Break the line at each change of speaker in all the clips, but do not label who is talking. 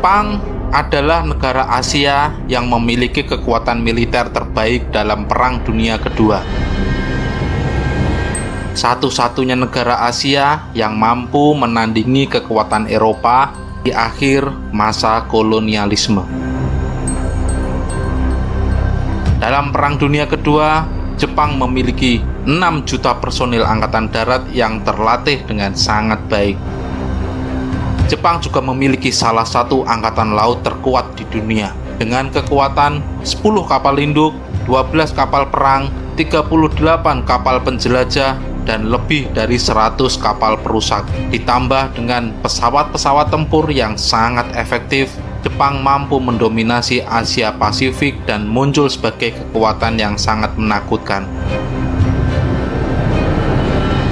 Jepang adalah negara Asia yang memiliki kekuatan militer terbaik dalam Perang Dunia Kedua. Satu-satunya negara Asia yang mampu menandingi kekuatan Eropa di akhir masa kolonialisme. Dalam Perang Dunia Kedua, Jepang memiliki 6 juta personil angkatan darat yang terlatih dengan sangat baik. Jepang juga memiliki salah satu angkatan laut terkuat di dunia dengan kekuatan 10 kapal induk, 12 kapal perang, 38 kapal penjelajah, dan lebih dari 100 kapal perusak. Ditambah dengan pesawat-pesawat tempur yang sangat efektif, Jepang mampu mendominasi Asia Pasifik dan muncul sebagai kekuatan yang sangat menakutkan.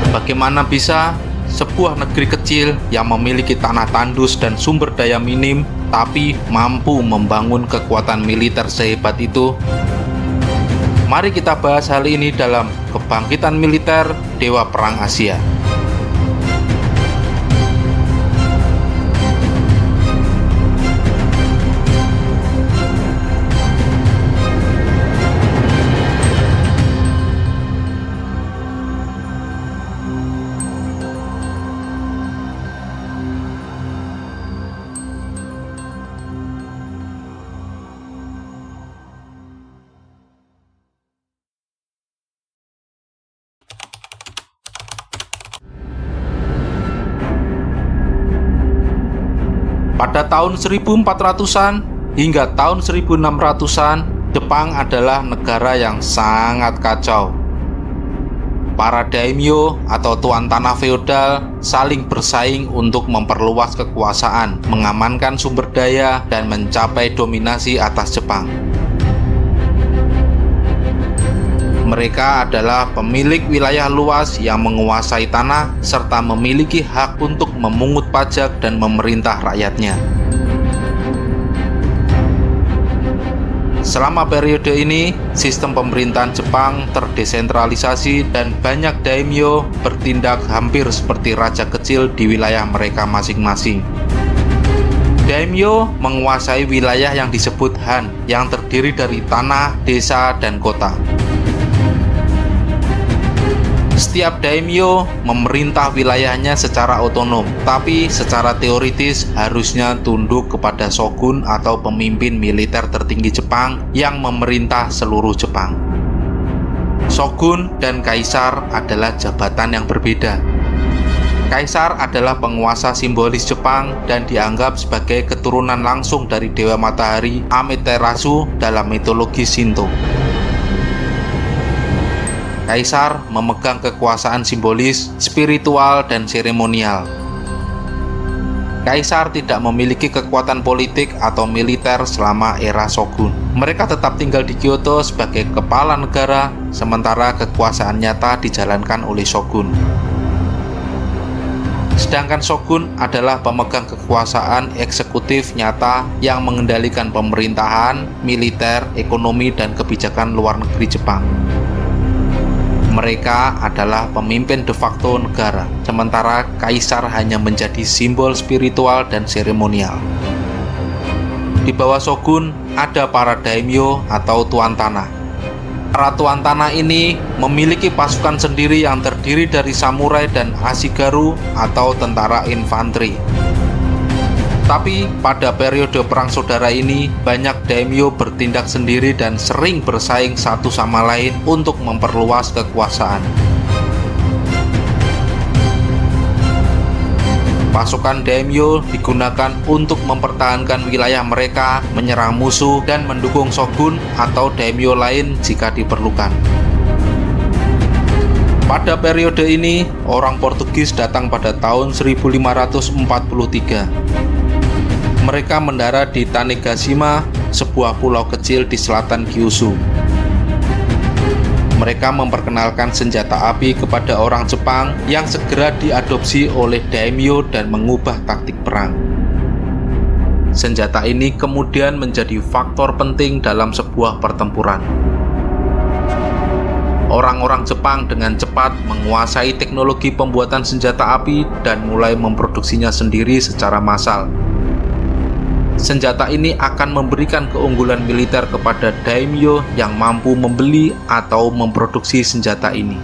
Bagaimana bisa sebuah negeri kecil yang memiliki tanah tandus dan sumber daya minim, tapi mampu membangun kekuatan militer sehebat itu? Mari kita bahas hal ini dalam Kebangkitan Militer Dewa Perang Asia. Pada tahun 1400-an hingga tahun 1600-an, Jepang adalah negara yang sangat kacau. Para daimyo atau tuan tanah feodal saling bersaing untuk memperluas kekuasaan, mengamankan sumber daya, dan mencapai dominasi atas Jepang. Mereka adalah pemilik wilayah luas yang menguasai tanah serta memiliki hak untuk memungut pajak dan memerintah rakyatnya. Selama periode ini, sistem pemerintahan Jepang terdesentralisasi dan banyak daimyo bertindak hampir seperti raja kecil di wilayah mereka masing-masing. Daimyo menguasai wilayah yang disebut Han, yang terdiri dari tanah, desa, dan kota. Setiap daimyo memerintah wilayahnya secara otonom, tapi secara teoritis harusnya tunduk kepada shogun atau pemimpin militer tertinggi Jepang yang memerintah seluruh Jepang. Shogun dan kaisar adalah jabatan yang berbeda. Kaisar adalah penguasa simbolis Jepang dan dianggap sebagai keturunan langsung dari Dewa Matahari Amaterasu dalam mitologi Shinto. Kaisar memegang kekuasaan simbolis, spiritual, dan seremonial. Kaisar tidak memiliki kekuatan politik atau militer selama era shogun. Mereka tetap tinggal di Kyoto sebagai kepala negara, sementara kekuasaan nyata dijalankan oleh shogun. Sedangkan shogun adalah pemegang kekuasaan eksekutif nyata yang mengendalikan pemerintahan, militer, ekonomi, dan kebijakan luar negeri Jepang. Mereka adalah pemimpin de facto negara, sementara kaisar hanya menjadi simbol spiritual dan seremonial. Di bawah shogun ada para daimyo atau tuan tanah. Para tuan tanah ini memiliki pasukan sendiri yang terdiri dari samurai dan ashigaru atau tentara infanteri. Tapi pada periode perang saudara ini, banyak daimyo bertindak sendiri dan sering bersaing satu sama lain untuk memperluas kekuasaan. Pasukan daimyo digunakan untuk mempertahankan wilayah mereka, menyerang musuh, dan mendukung shogun atau daimyo lain jika diperlukan. Pada periode ini, orang Portugis datang pada tahun 1543. Mereka mendarat di Tanegashima, sebuah pulau kecil di selatan Kyushu. Mereka memperkenalkan senjata api kepada orang Jepang yang segera diadopsi oleh daimyo dan mengubah taktik perang. Senjata ini kemudian menjadi faktor penting dalam sebuah pertempuran. Orang-orang Jepang dengan cepat menguasai teknologi pembuatan senjata api dan mulai memproduksinya sendiri secara massal. Senjata ini akan memberikan keunggulan militer kepada daimyo yang mampu membeli atau memproduksi senjata ini.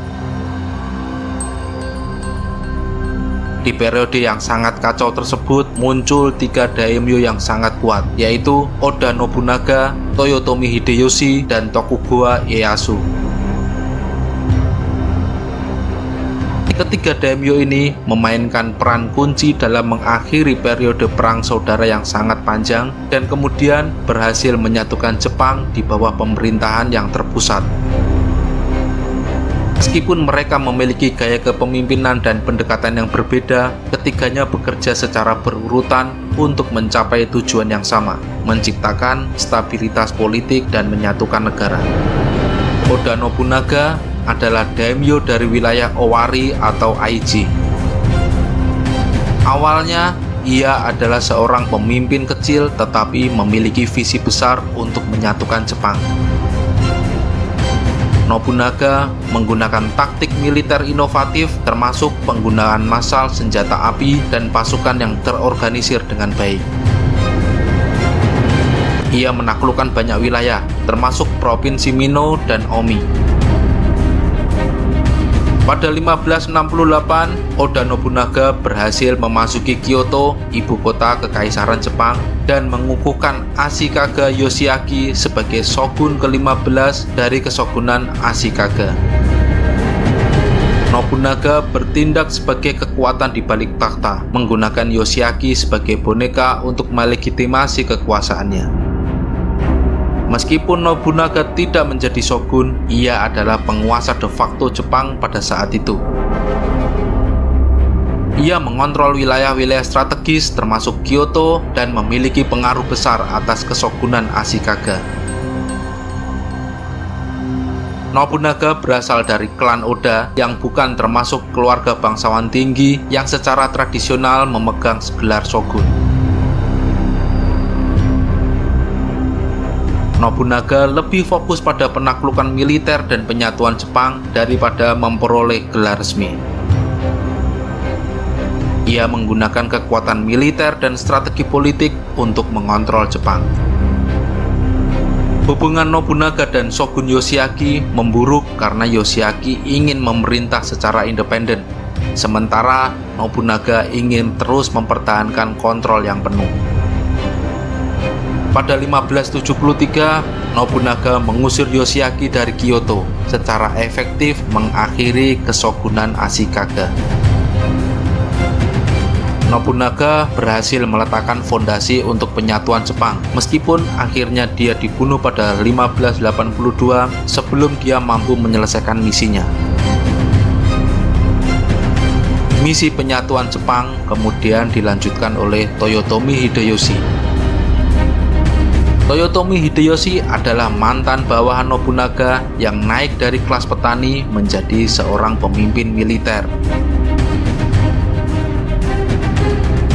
Di periode yang sangat kacau tersebut, muncul 3 daimyo yang sangat kuat, yaitu Oda Nobunaga, Toyotomi Hideyoshi, dan Tokugawa Ieyasu. Ketiga daimyo ini memainkan peran kunci dalam mengakhiri periode perang saudara yang sangat panjang dan kemudian berhasil menyatukan Jepang di bawah pemerintahan yang terpusat. Meskipun mereka memiliki gaya kepemimpinan dan pendekatan yang berbeda, ketiganya bekerja secara berurutan untuk mencapai tujuan yang sama, menciptakan stabilitas politik dan menyatukan negara. Oda Nobunaga adalah daimyo dari wilayah Owari atau Aiji. Awalnya, ia adalah seorang pemimpin kecil tetapi memiliki visi besar untuk menyatukan Jepang. Nobunaga menggunakan taktik militer inovatif termasuk penggunaan massal senjata api dan pasukan yang terorganisir dengan baik. Ia menaklukkan banyak wilayah, termasuk Provinsi Mino dan Omi. Pada 1568, Oda Nobunaga berhasil memasuki Kyoto, ibu kota Kekaisaran Jepang, dan mengukuhkan Ashikaga Yoshiaki sebagai shogun ke-15 dari Keshogunan Ashikaga. Nobunaga bertindak sebagai kekuatan di balik takhta, menggunakan Yoshiaki sebagai boneka untuk melegitimasi kekuasaannya. Meskipun Nobunaga tidak menjadi shogun, ia adalah penguasa de facto Jepang pada saat itu. Ia mengontrol wilayah-wilayah strategis termasuk Kyoto dan memiliki pengaruh besar atas Keshogunan Ashikaga. Nobunaga berasal dari klan Oda yang bukan termasuk keluarga bangsawan tinggi yang secara tradisional memegang gelar shogun. Nobunaga lebih fokus pada penaklukan militer dan penyatuan Jepang daripada memperoleh gelar resmi. Ia menggunakan kekuatan militer dan strategi politik untuk mengontrol Jepang. Hubungan Nobunaga dan Shogun Yoshiaki memburuk karena Yoshiaki ingin memerintah secara independen, sementara Nobunaga ingin terus mempertahankan kontrol yang penuh. Pada 1573, Nobunaga mengusir Yoshiaki dari Kyoto, secara efektif mengakhiri Keshogunan Ashikaga. Nobunaga berhasil meletakkan fondasi untuk penyatuan Jepang, meskipun akhirnya dia dibunuh pada 1582 sebelum dia mampu menyelesaikan misinya. Misi penyatuan Jepang kemudian dilanjutkan oleh Toyotomi Hideyoshi. Toyotomi Hideyoshi adalah mantan bawahan Nobunaga yang naik dari kelas petani menjadi seorang pemimpin militer.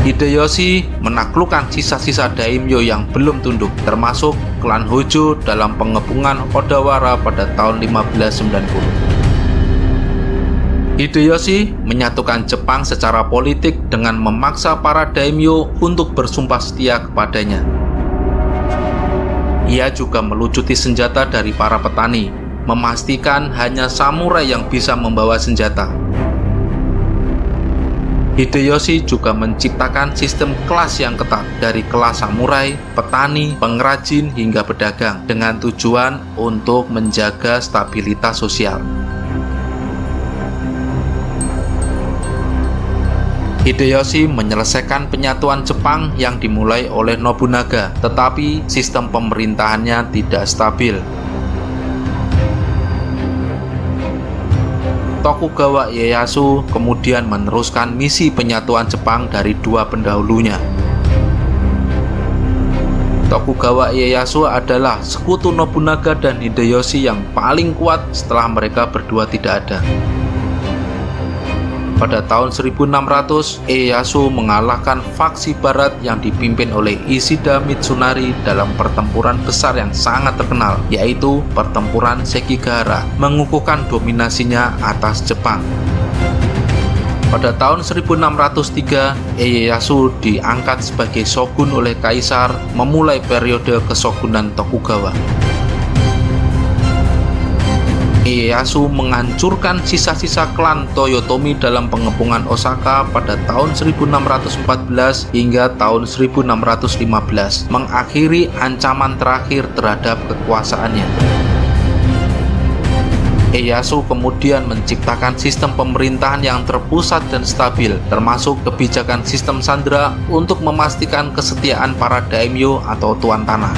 Hideyoshi menaklukkan sisa-sisa daimyo yang belum tunduk, termasuk klan Hojo dalam pengepungan Odawara pada tahun 1590. Hideyoshi menyatukan Jepang secara politik dengan memaksa para daimyo untuk bersumpah setia kepadanya. Ia juga melucuti senjata dari para petani, memastikan hanya samurai yang bisa membawa senjata. Hideyoshi juga menciptakan sistem kelas yang ketat dari kelas samurai, petani, pengrajin, hingga pedagang dengan tujuan untuk menjaga stabilitas sosial. Hideyoshi menyelesaikan penyatuan Jepang yang dimulai oleh Nobunaga, tetapi sistem pemerintahannya tidak stabil. Tokugawa Ieyasu kemudian meneruskan misi penyatuan Jepang dari dua pendahulunya. Tokugawa Ieyasu adalah sekutu Nobunaga dan Hideyoshi yang paling kuat setelah mereka berdua tidak ada. Pada tahun 1600, Ieyasu mengalahkan faksi barat yang dipimpin oleh Ishida Mitsunari dalam pertempuran besar yang sangat terkenal, yaitu pertempuran Sekigahara, mengukuhkan dominasinya atas Jepang. Pada tahun 1603, Ieyasu diangkat sebagai shogun oleh kaisar, memulai periode keshogunan Tokugawa. Ieyasu menghancurkan sisa-sisa klan Toyotomi dalam pengepungan Osaka pada tahun 1614 hingga tahun 1615, mengakhiri ancaman terakhir terhadap kekuasaannya. Ieyasu kemudian menciptakan sistem pemerintahan yang terpusat dan stabil, termasuk kebijakan sistem sandera untuk memastikan kesetiaan para daimyo atau tuan tanah.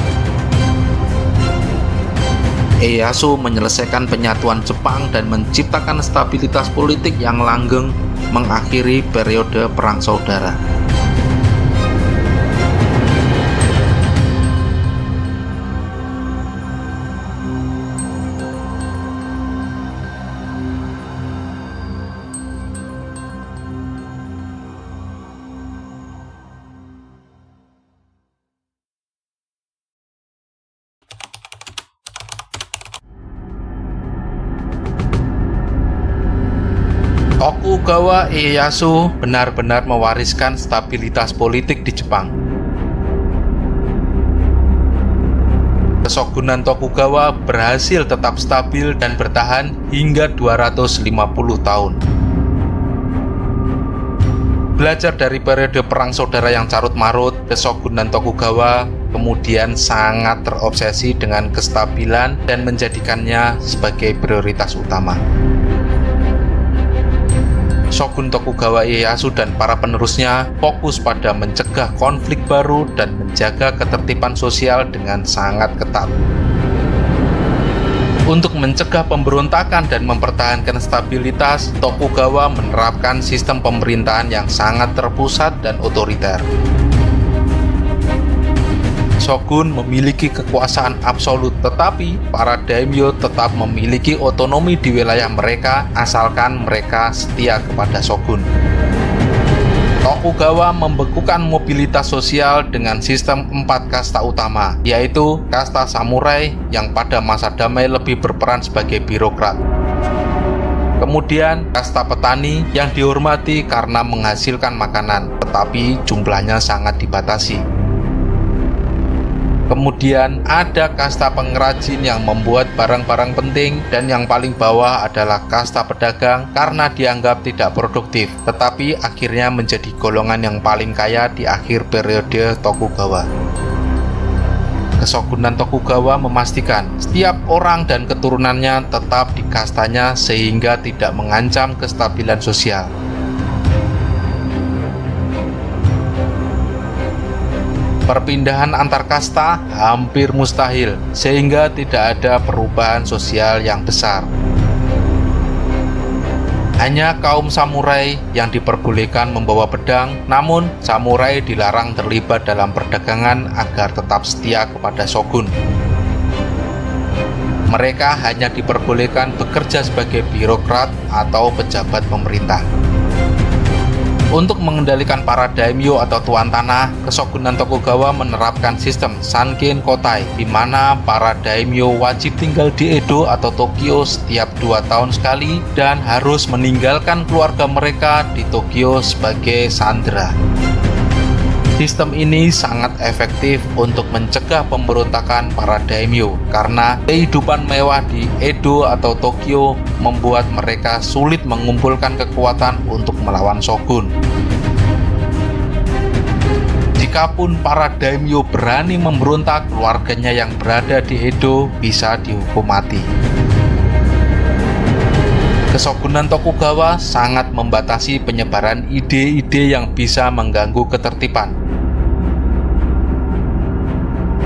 Ieyasu menyelesaikan penyatuan Jepang dan menciptakan stabilitas politik yang langgeng, mengakhiri periode Perang Saudara. Tokugawa Ieyasu benar-benar mewariskan stabilitas politik di Jepang. Keshogunan Tokugawa berhasil tetap stabil dan bertahan hingga 250 tahun. Belajar dari periode Perang Saudara yang carut-marut, Keshogunan Tokugawa kemudian sangat terobsesi dengan kestabilan dan menjadikannya sebagai prioritas utama. Shogun Tokugawa Ieyasu dan para penerusnya fokus pada mencegah konflik baru dan menjaga ketertiban sosial dengan sangat ketat. Untuk mencegah pemberontakan dan mempertahankan stabilitas, Tokugawa menerapkan sistem pemerintahan yang sangat terpusat dan otoriter. Shogun memiliki kekuasaan absolut, tetapi para daimyo tetap memiliki otonomi di wilayah mereka asalkan mereka setia kepada shogun. Tokugawa membekukan mobilitas sosial dengan sistem 4 kasta utama, yaitu kasta samurai yang pada masa damai lebih berperan sebagai birokrat. Kemudian kasta petani yang dihormati karena menghasilkan makanan, tetapi jumlahnya sangat dibatasi. Kemudian ada kasta pengrajin yang membuat barang-barang penting, dan yang paling bawah adalah kasta pedagang karena dianggap tidak produktif, tetapi akhirnya menjadi golongan yang paling kaya di akhir periode Tokugawa. Keshogunan Tokugawa memastikan setiap orang dan keturunannya tetap di kastanya sehingga tidak mengancam kestabilan sosial. Perpindahan antar kasta hampir mustahil, sehingga tidak ada perubahan sosial yang besar. Hanya kaum samurai yang diperbolehkan membawa pedang, namun samurai dilarang terlibat dalam perdagangan agar tetap setia kepada shogun. Mereka hanya diperbolehkan bekerja sebagai birokrat atau pejabat pemerintah. Untuk mengendalikan para daimyo atau tuan tanah, Keshogunan Tokugawa menerapkan sistem Sanken Kotai, di mana para daimyo wajib tinggal di Edo atau Tokyo setiap 2 tahun sekali dan harus meninggalkan keluarga mereka di Tokyo sebagai sandera. Sistem ini sangat efektif untuk mencegah pemberontakan para daimyo karena kehidupan mewah di Edo atau Tokyo membuat mereka sulit mengumpulkan kekuatan untuk melawan shogun. Jikapun para daimyo berani memberontak, keluarganya yang berada di Edo bisa dihukum mati. Keshogunan Tokugawa sangat membatasi penyebaran ide-ide yang bisa mengganggu ketertiban.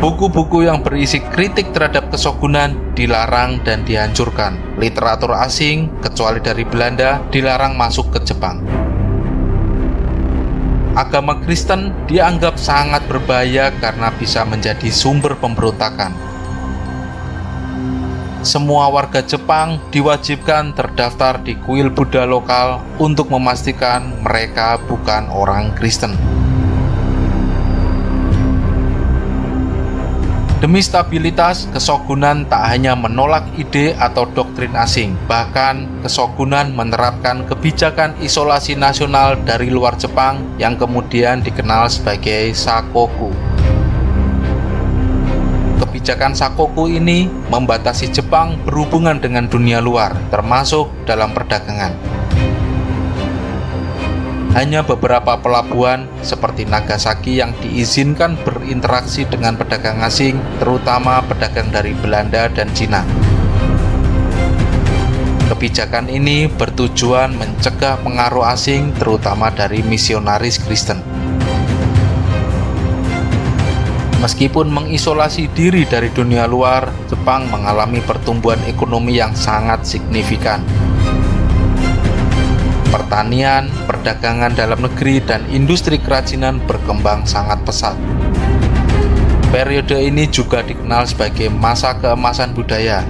Buku-buku yang berisi kritik terhadap keshogunan dilarang dan dihancurkan. Literatur asing, kecuali dari Belanda, dilarang masuk ke Jepang. Agama Kristen dianggap sangat berbahaya karena bisa menjadi sumber pemberontakan. Semua warga Jepang diwajibkan terdaftar di kuil Buddha lokal untuk memastikan mereka bukan orang Kristen. Demi stabilitas, Keshogunan tak hanya menolak ide atau doktrin asing, bahkan Keshogunan menerapkan kebijakan isolasi nasional dari luar Jepang yang kemudian dikenal sebagai Sakoku. Kebijakan Sakoku ini membatasi Jepang berhubungan dengan dunia luar, termasuk dalam perdagangan. Hanya beberapa pelabuhan seperti Nagasaki yang diizinkan berinteraksi dengan pedagang asing, terutama pedagang dari Belanda dan Cina. Kebijakan ini bertujuan mencegah pengaruh asing, terutama dari misionaris Kristen. Meskipun mengisolasi diri dari dunia luar, Jepang mengalami pertumbuhan ekonomi yang sangat signifikan. Pertanian, perdagangan dalam negeri, dan industri kerajinan berkembang sangat pesat. Periode ini juga dikenal sebagai masa keemasan budaya.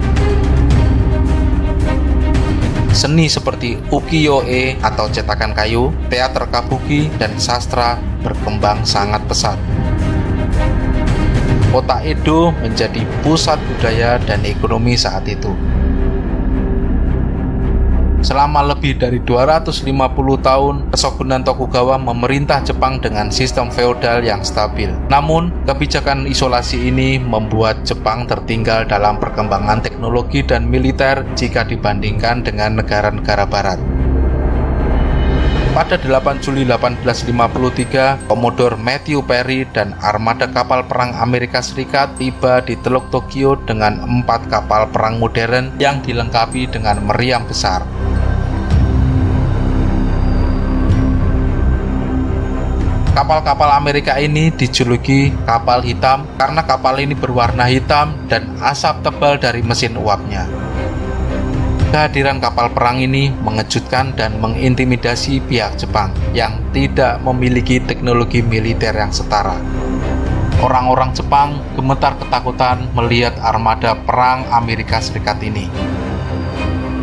Seni seperti ukiyo-e atau cetakan kayu, teater kabuki, dan sastra berkembang sangat pesat. Kota Edo menjadi pusat budaya dan ekonomi saat itu. Selama lebih dari 250 tahun, Keshogunan Tokugawa memerintah Jepang dengan sistem feodal yang stabil. Namun, kebijakan isolasi ini membuat Jepang tertinggal dalam perkembangan teknologi dan militer jika dibandingkan dengan negara-negara barat. Pada 8 Juli 1853, Commodore Matthew Perry dan armada kapal perang Amerika Serikat tiba di Teluk Tokyo dengan 4 kapal perang modern yang dilengkapi dengan meriam besar. Kapal-kapal Amerika ini dijuluki kapal hitam karena kapal ini berwarna hitam dan asap tebal dari mesin uapnya. Kehadiran kapal perang ini mengejutkan dan mengintimidasi pihak Jepang yang tidak memiliki teknologi militer yang setara. Orang-orang Jepang gemetar ketakutan melihat armada perang Amerika Serikat ini.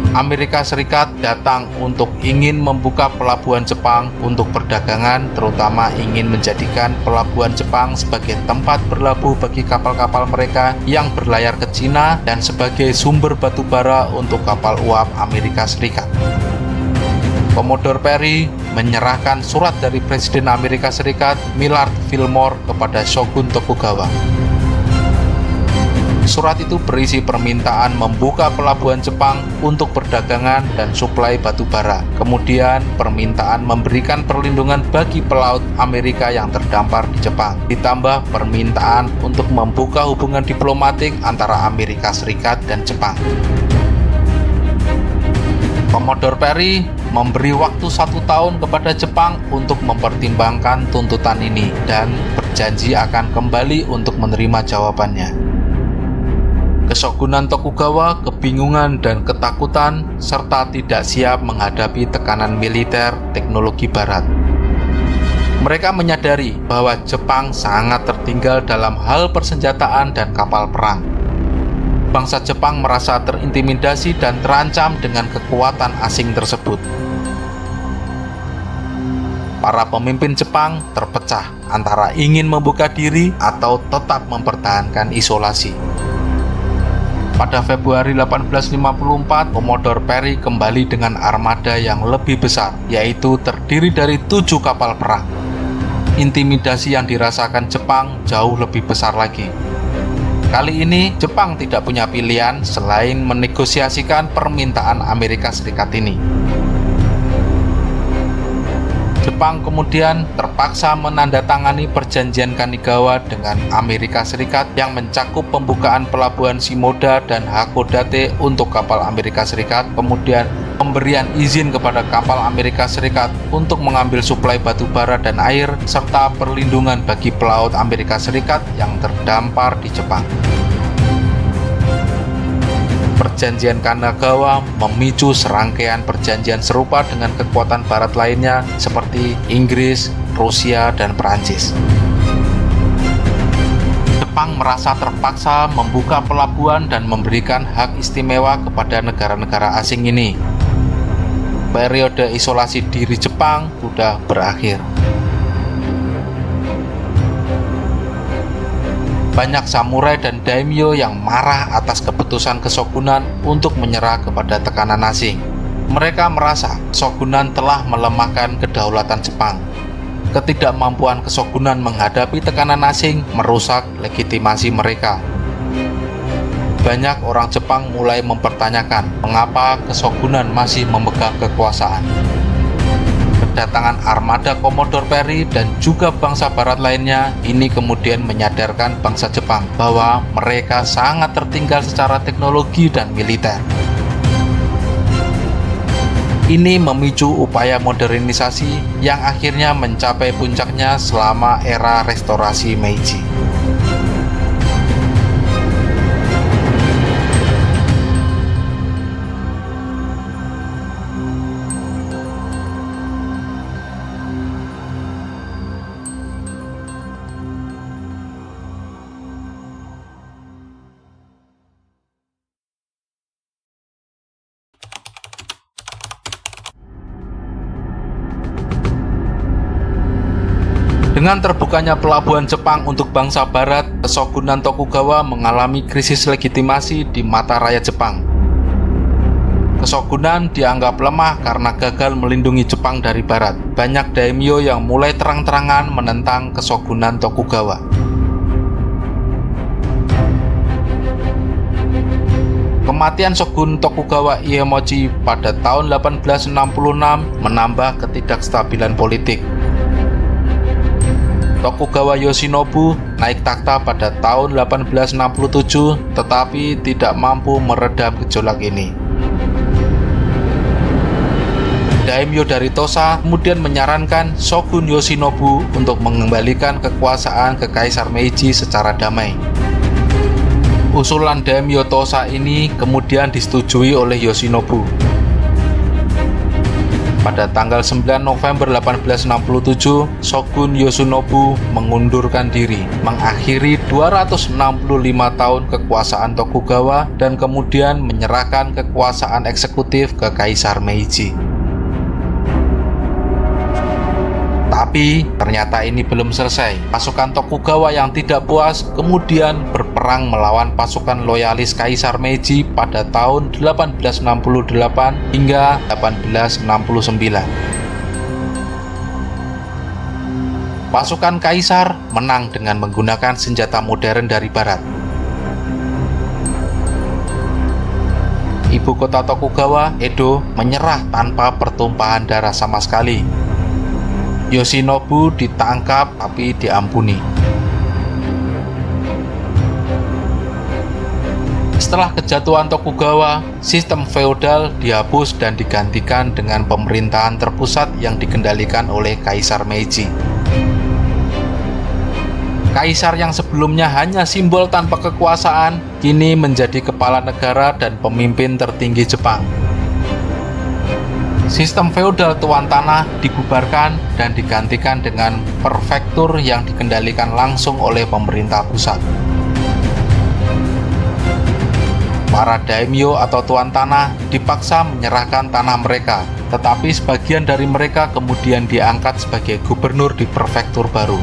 Amerika Serikat datang untuk ingin membuka pelabuhan Jepang untuk perdagangan, terutama ingin menjadikan pelabuhan Jepang sebagai tempat berlabuh bagi kapal-kapal mereka yang berlayar ke Cina dan sebagai sumber batu bara untuk kapal uap Amerika Serikat. Commodore Perry menyerahkan surat dari Presiden Amerika Serikat Millard Fillmore kepada Shogun Tokugawa. Surat itu berisi permintaan membuka pelabuhan Jepang untuk perdagangan dan suplai batu bara. Kemudian permintaan memberikan perlindungan bagi pelaut Amerika yang terdampar di Jepang. Ditambah permintaan untuk membuka hubungan diplomatik antara Amerika Serikat dan Jepang. Commodore Perry memberi waktu 1 tahun kepada Jepang untuk mempertimbangkan tuntutan ini dan berjanji akan kembali untuk menerima jawabannya. Keshogunan Tokugawa kebingungan dan ketakutan serta tidak siap menghadapi tekanan militer teknologi barat. Mereka menyadari bahwa Jepang sangat tertinggal dalam hal persenjataan dan kapal perang. Bangsa Jepang merasa terintimidasi dan terancam dengan kekuatan asing tersebut. Para pemimpin Jepang terpecah antara ingin membuka diri atau tetap mempertahankan isolasi. Pada Februari 1854, Commodore Perry kembali dengan armada yang lebih besar, yaitu terdiri dari 7 kapal perang. Intimidasi yang dirasakan Jepang jauh lebih besar lagi. Kali ini, Jepang tidak punya pilihan selain menegosiasikan permintaan Amerika Serikat ini. Jepang kemudian terpaksa menandatangani perjanjian Kanigawa dengan Amerika Serikat yang mencakup pembukaan pelabuhan Shimoda dan Hakodate untuk kapal Amerika Serikat, kemudian pemberian izin kepada kapal Amerika Serikat untuk mengambil suplai batu bara dan air, serta perlindungan bagi pelaut Amerika Serikat yang terdampar di Jepang. Perjanjian Kanagawa memicu serangkaian perjanjian serupa dengan kekuatan barat lainnya seperti Inggris, Rusia, dan Perancis. Jepang merasa terpaksa membuka pelabuhan dan memberikan hak istimewa kepada negara-negara asing ini. Periode isolasi diri Jepang sudah berakhir. Banyak samurai dan daimyo yang marah atas keputusan Keshogunan untuk menyerah kepada tekanan asing. Mereka merasa Shogunan telah melemahkan kedaulatan Jepang. Ketidakmampuan Keshogunan menghadapi tekanan asing merusak legitimasi mereka. Banyak orang Jepang mulai mempertanyakan mengapa Keshogunan masih memegang kekuasaan. Kedatangan armada Commodore Perry dan juga bangsa barat lainnya ini kemudian menyadarkan bangsa Jepang bahwa mereka sangat tertinggal secara teknologi dan militer. Ini memicu upaya modernisasi yang akhirnya mencapai puncaknya selama era restorasi Meiji. Dengan terbukanya pelabuhan Jepang untuk bangsa barat, Keshogunan Tokugawa mengalami krisis legitimasi di mata rakyat Jepang. Keshogunan dianggap lemah karena gagal melindungi Jepang dari barat. Banyak daimyo yang mulai terang-terangan menentang Keshogunan Tokugawa. Kematian Shogun Tokugawa Iemochi pada tahun 1866 menambah ketidakstabilan politik. Tokugawa Yoshinobu naik takhta pada tahun 1867 tetapi tidak mampu meredam gejolak ini. Daimyo dari Tosa kemudian menyarankan Shogun Yoshinobu untuk mengembalikan kekuasaan ke Kaisar Meiji secara damai. Usulan Daimyo Tosa ini kemudian disetujui oleh Yoshinobu. Pada tanggal 9 November 1867, Shogun Yoshinobu mengundurkan diri, mengakhiri 265 tahun kekuasaan Tokugawa dan kemudian menyerahkan kekuasaan eksekutif ke Kaisar Meiji. Tapi ternyata ini belum selesai. Pasukan Tokugawa yang tidak puas kemudian berperang melawan pasukan loyalis Kaisar Meiji pada tahun 1868 hingga 1869. Pasukan Kaisar menang dengan menggunakan senjata modern dari barat. Ibu kota Tokugawa, Edo, menyerah tanpa pertumpahan darah sama sekali. Yoshinobu ditangkap tapi diampuni. Setelah kejatuhan Tokugawa, sistem feodal dihapus dan digantikan dengan pemerintahan terpusat yang dikendalikan oleh Kaisar Meiji. Kaisar yang sebelumnya hanya simbol tanpa kekuasaan, kini menjadi kepala negara dan pemimpin tertinggi Jepang. Sistem feodal tuan tanah dibubarkan dan digantikan dengan prefektur yang dikendalikan langsung oleh pemerintah pusat. Para daimyo atau tuan tanah dipaksa menyerahkan tanah mereka, tetapi sebagian dari mereka kemudian diangkat sebagai gubernur di prefektur baru.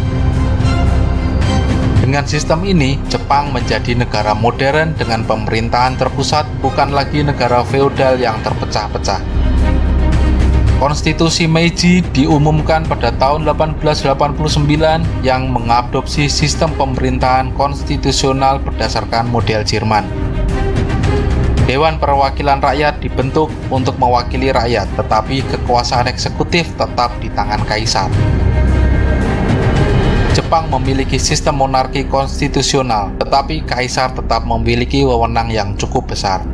Dengan sistem ini, Jepang menjadi negara modern dengan pemerintahan terpusat, bukan lagi negara feodal yang terpecah-pecah. Konstitusi Meiji diumumkan pada tahun 1889 yang mengadopsi sistem pemerintahan konstitusional berdasarkan model Jerman. Dewan Perwakilan Rakyat dibentuk untuk mewakili rakyat, tetapi kekuasaan eksekutif tetap di tangan kaisar. Jepang memiliki sistem monarki konstitusional, tetapi kaisar tetap memiliki wewenang yang cukup besar.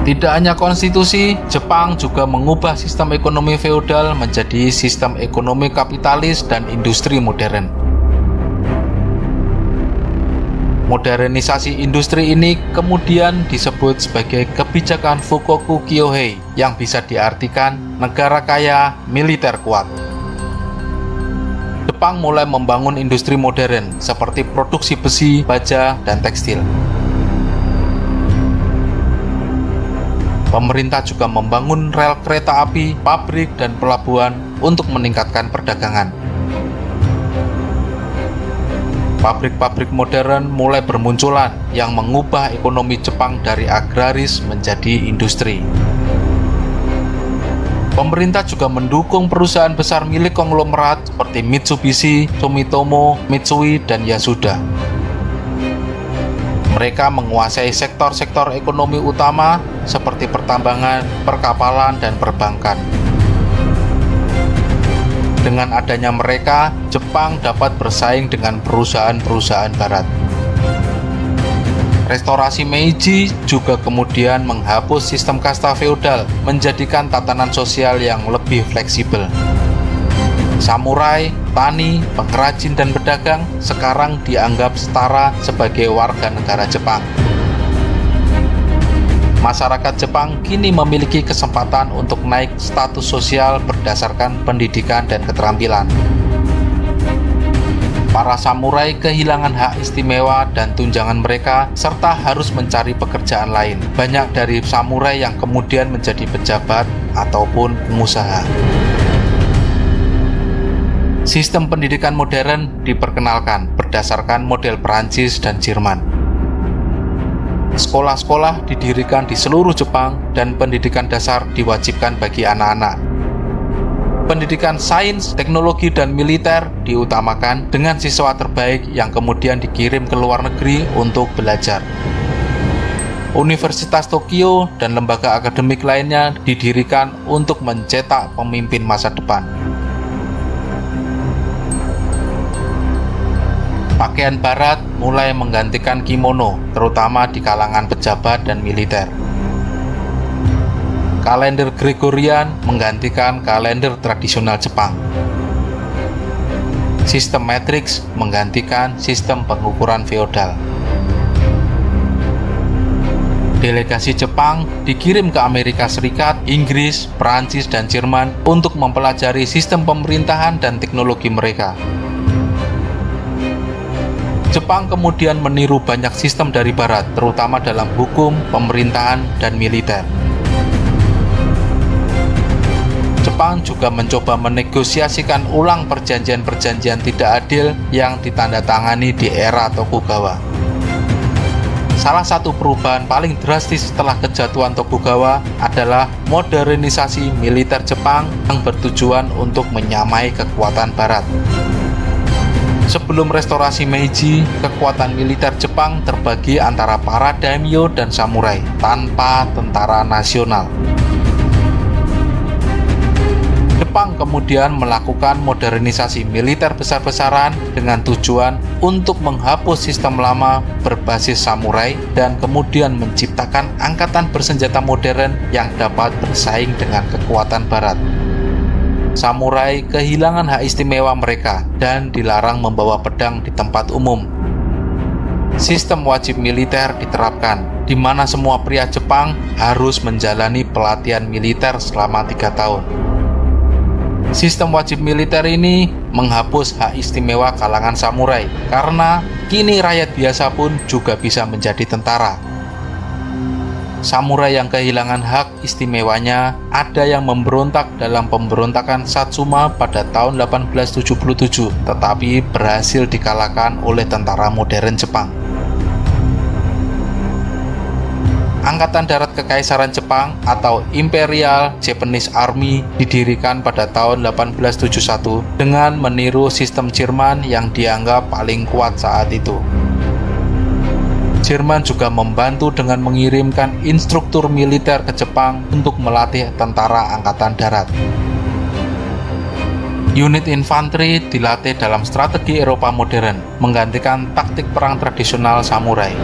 Tidak hanya konstitusi, Jepang juga mengubah sistem ekonomi feodal menjadi sistem ekonomi kapitalis dan industri modern. Modernisasi industri ini kemudian disebut sebagai kebijakan Fukoku Kyohei yang bisa diartikan negara kaya, militer kuat. Jepang mulai membangun industri modern seperti produksi besi, baja, dan tekstil. Pemerintah juga membangun rel kereta api, pabrik, dan pelabuhan untuk meningkatkan perdagangan. Pabrik-pabrik modern mulai bermunculan yang mengubah ekonomi Jepang dari agraris menjadi industri. Pemerintah juga mendukung perusahaan besar milik konglomerat seperti Mitsubishi, Sumitomo, Mitsui, dan Yasuda. Mereka menguasai sektor-sektor ekonomi utama seperti pertambangan, perkapalan, dan perbankan. Dengan adanya mereka, Jepang dapat bersaing dengan perusahaan-perusahaan barat. Restorasi Meiji juga kemudian menghapus sistem kasta feodal, menjadikan tatanan sosial yang lebih fleksibel. Samurai, tani, pengrajin, dan pedagang sekarang dianggap setara sebagai warga negara Jepang. Masyarakat Jepang kini memiliki kesempatan untuk naik status sosial berdasarkan pendidikan dan keterampilan. Para samurai kehilangan hak istimewa dan tunjangan mereka, serta harus mencari pekerjaan lain. Banyak dari samurai yang kemudian menjadi pejabat ataupun pengusaha. Sistem pendidikan modern diperkenalkan berdasarkan model Perancis dan Jerman. Sekolah-sekolah didirikan di seluruh Jepang dan pendidikan dasar diwajibkan bagi anak-anak. Pendidikan sains, teknologi, dan militer diutamakan dengan siswa terbaik yang kemudian dikirim ke luar negeri untuk belajar. Universitas Tokyo dan lembaga akademik lainnya didirikan untuk mencetak pemimpin masa depan. Pakaian barat mulai menggantikan kimono, terutama di kalangan pejabat dan militer. Kalender Gregorian menggantikan kalender tradisional Jepang. Sistem matriks menggantikan sistem pengukuran feodal. Delegasi Jepang dikirim ke Amerika Serikat, Inggris, Perancis, dan Jerman untuk mempelajari sistem pemerintahan dan teknologi mereka. Jepang kemudian meniru banyak sistem dari Barat, terutama dalam hukum, pemerintahan, dan militer. Jepang juga mencoba menegosiasikan ulang perjanjian-perjanjian tidak adil yang ditandatangani di era Tokugawa. Salah satu perubahan paling drastis setelah kejatuhan Tokugawa adalah modernisasi militer Jepang yang bertujuan untuk menyamai kekuatan Barat. Sebelum restorasi Meiji, kekuatan militer Jepang terbagi antara para daimyo dan samurai, tanpa tentara nasional. Jepang kemudian melakukan modernisasi militer besar-besaran dengan tujuan untuk menghapus sistem lama berbasis samurai dan kemudian menciptakan angkatan bersenjata modern yang dapat bersaing dengan kekuatan Barat. Samurai kehilangan hak istimewa mereka dan dilarang membawa pedang di tempat umum. Sistem wajib militer diterapkan, di mana semua pria Jepang harus menjalani pelatihan militer selama 3 tahun. Sistem wajib militer ini menghapus hak istimewa kalangan samurai, karena kini rakyat biasa pun juga bisa menjadi tentara. Samurai yang kehilangan hak istimewanya ada yang memberontak dalam pemberontakan Satsuma pada tahun 1877, tetapi berhasil dikalahkan oleh tentara modern Jepang. Angkatan Darat Kekaisaran Jepang atau Imperial Japanese Army didirikan pada tahun 1871 dengan meniru sistem Jerman yang dianggap paling kuat saat itu. Jerman juga membantu dengan mengirimkan instruktur militer ke Jepang untuk melatih tentara angkatan darat. Unit infanteri dilatih dalam strategi Eropa modern, menggantikan taktik perang tradisional samurai.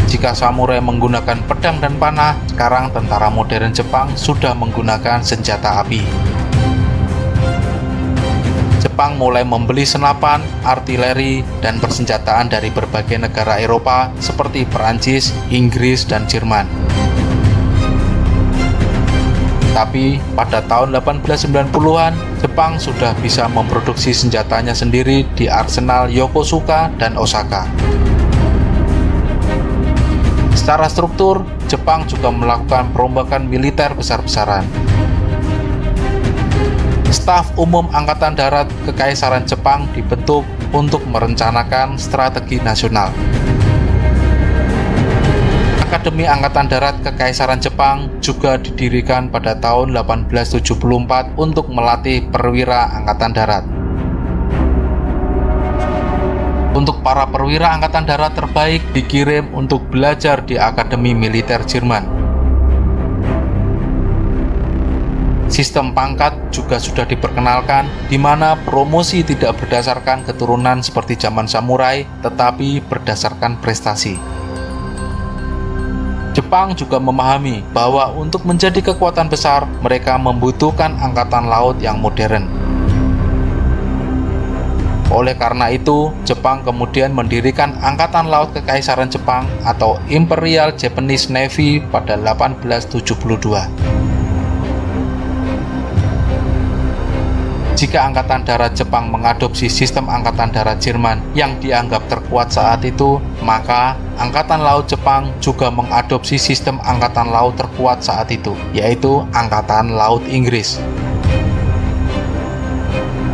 Jika samurai menggunakan pedang dan panah, sekarang tentara modern Jepang sudah menggunakan senjata api. Jepang mulai membeli senapan, artileri, dan persenjataan dari berbagai negara Eropa seperti Perancis, Inggris, dan Jerman. Tapi pada tahun 1890-an, Jepang sudah bisa memproduksi senjatanya sendiri di arsenal Yokosuka dan Osaka. Secara struktur, Jepang juga melakukan perombakan militer besar-besaran. Staf Umum Angkatan Darat Kekaisaran Jepang dibentuk untuk merencanakan strategi nasional. Akademi Angkatan Darat Kekaisaran Jepang juga didirikan pada tahun 1874 untuk melatih perwira Angkatan Darat. Untuk para perwira Angkatan Darat terbaik dikirim untuk belajar di Akademi Militer Jerman. Sistem pangkat juga sudah diperkenalkan, di mana promosi tidak berdasarkan keturunan seperti zaman samurai, tetapi berdasarkan prestasi. Jepang juga memahami bahwa untuk menjadi kekuatan besar, mereka membutuhkan angkatan laut yang modern. Oleh karena itu, Jepang kemudian mendirikan Angkatan Laut Kekaisaran Jepang atau Imperial Japanese Navy pada 1872. Jika Angkatan Darat Jepang mengadopsi sistem Angkatan Darat Jerman yang dianggap terkuat saat itu, maka Angkatan Laut Jepang juga mengadopsi sistem Angkatan Laut terkuat saat itu, yaitu Angkatan Laut Inggris.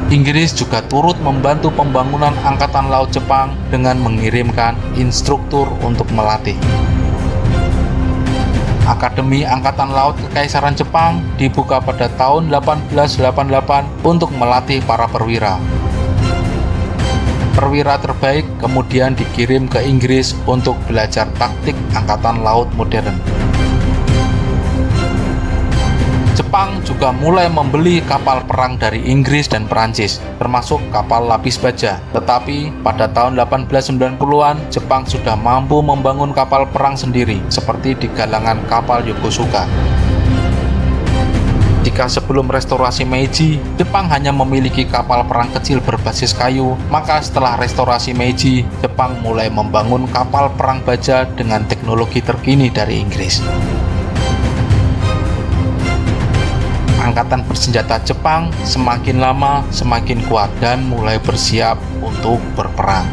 Inggris juga turut membantu pembangunan Angkatan Laut Jepang dengan mengirimkan instruktur untuk melatih. Akademi Angkatan Laut Kekaisaran Jepang dibuka pada tahun 1888 untuk melatih para perwira. Perwira terbaik kemudian dikirim ke Inggris untuk belajar taktik Angkatan Laut modern. Jepang juga mulai membeli kapal perang dari Inggris dan Perancis, termasuk kapal lapis baja. Tetapi pada tahun 1890-an, Jepang sudah mampu membangun kapal perang sendiri, seperti di galangan kapal Yokosuka. Jika sebelum restorasi Meiji, Jepang hanya memiliki kapal perang kecil berbasis kayu, maka setelah restorasi Meiji, Jepang mulai membangun kapal perang baja dengan teknologi terkini dari Inggris. Angkatan bersenjata Jepang semakin lama semakin kuat dan mulai bersiap untuk berperang.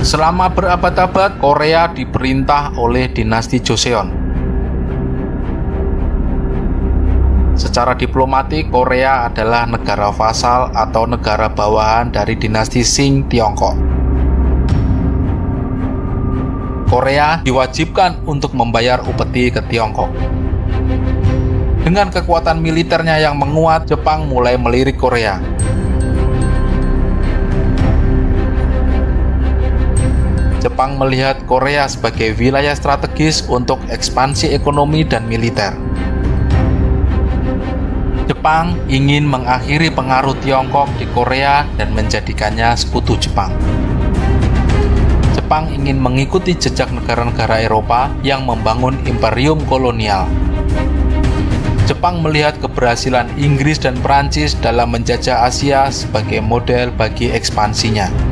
Selama berabad-abad, Korea diperintah oleh dinasti Joseon. Secara diplomatik, Korea adalah negara vasal atau negara bawahan dari dinasti Qing Tiongkok. Korea diwajibkan untuk membayar upeti ke Tiongkok. Dengan kekuatan militernya yang menguat, Jepang mulai melirik Korea. Jepang melihat Korea sebagai wilayah strategis untuk ekspansi ekonomi dan militer. Jepang ingin mengakhiri pengaruh Tiongkok di Korea dan menjadikannya sekutu Jepang. Jepang ingin mengikuti jejak negara-negara Eropa yang membangun imperium kolonial. Jepang melihat keberhasilan Inggris dan Perancis dalam menjajah Asia sebagai model bagi ekspansinya.